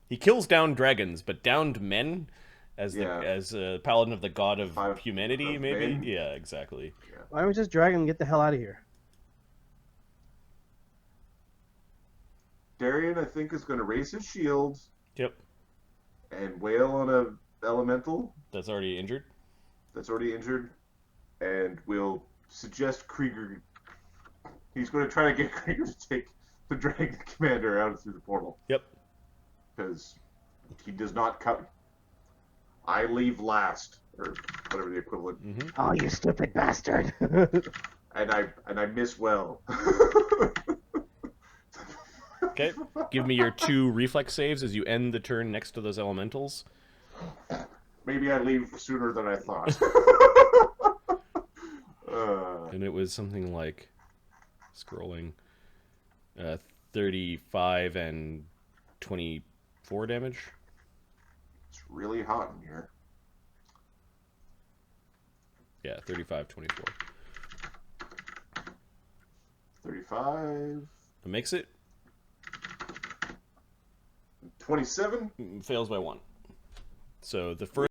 He kills down dragons, but downed men as Yeah. as a paladin of the god of Five humanity, of maybe? men? Yeah, exactly. Why don't we just drag him and get the hell out of here? Darian, I think, is going to raise his shield Yep. and wail on a elemental That's already injured. that's already injured, and will suggest Krieger. He's going to try to get Krieger to drag the commander out through the portal. Yep. Because he does not cut. I leave last, or whatever the equivalent, Mm-hmm. Oh, you stupid bastard! and I miss well. Okay. Give me your 2 reflex saves as you end the turn next to those elementals. Maybe I leave sooner than I thought. And it was something like scrolling 35 and 24 damage. It's really hot in here. Yeah, 35, 24. 35. It makes it. 27. Fails by 1. So the first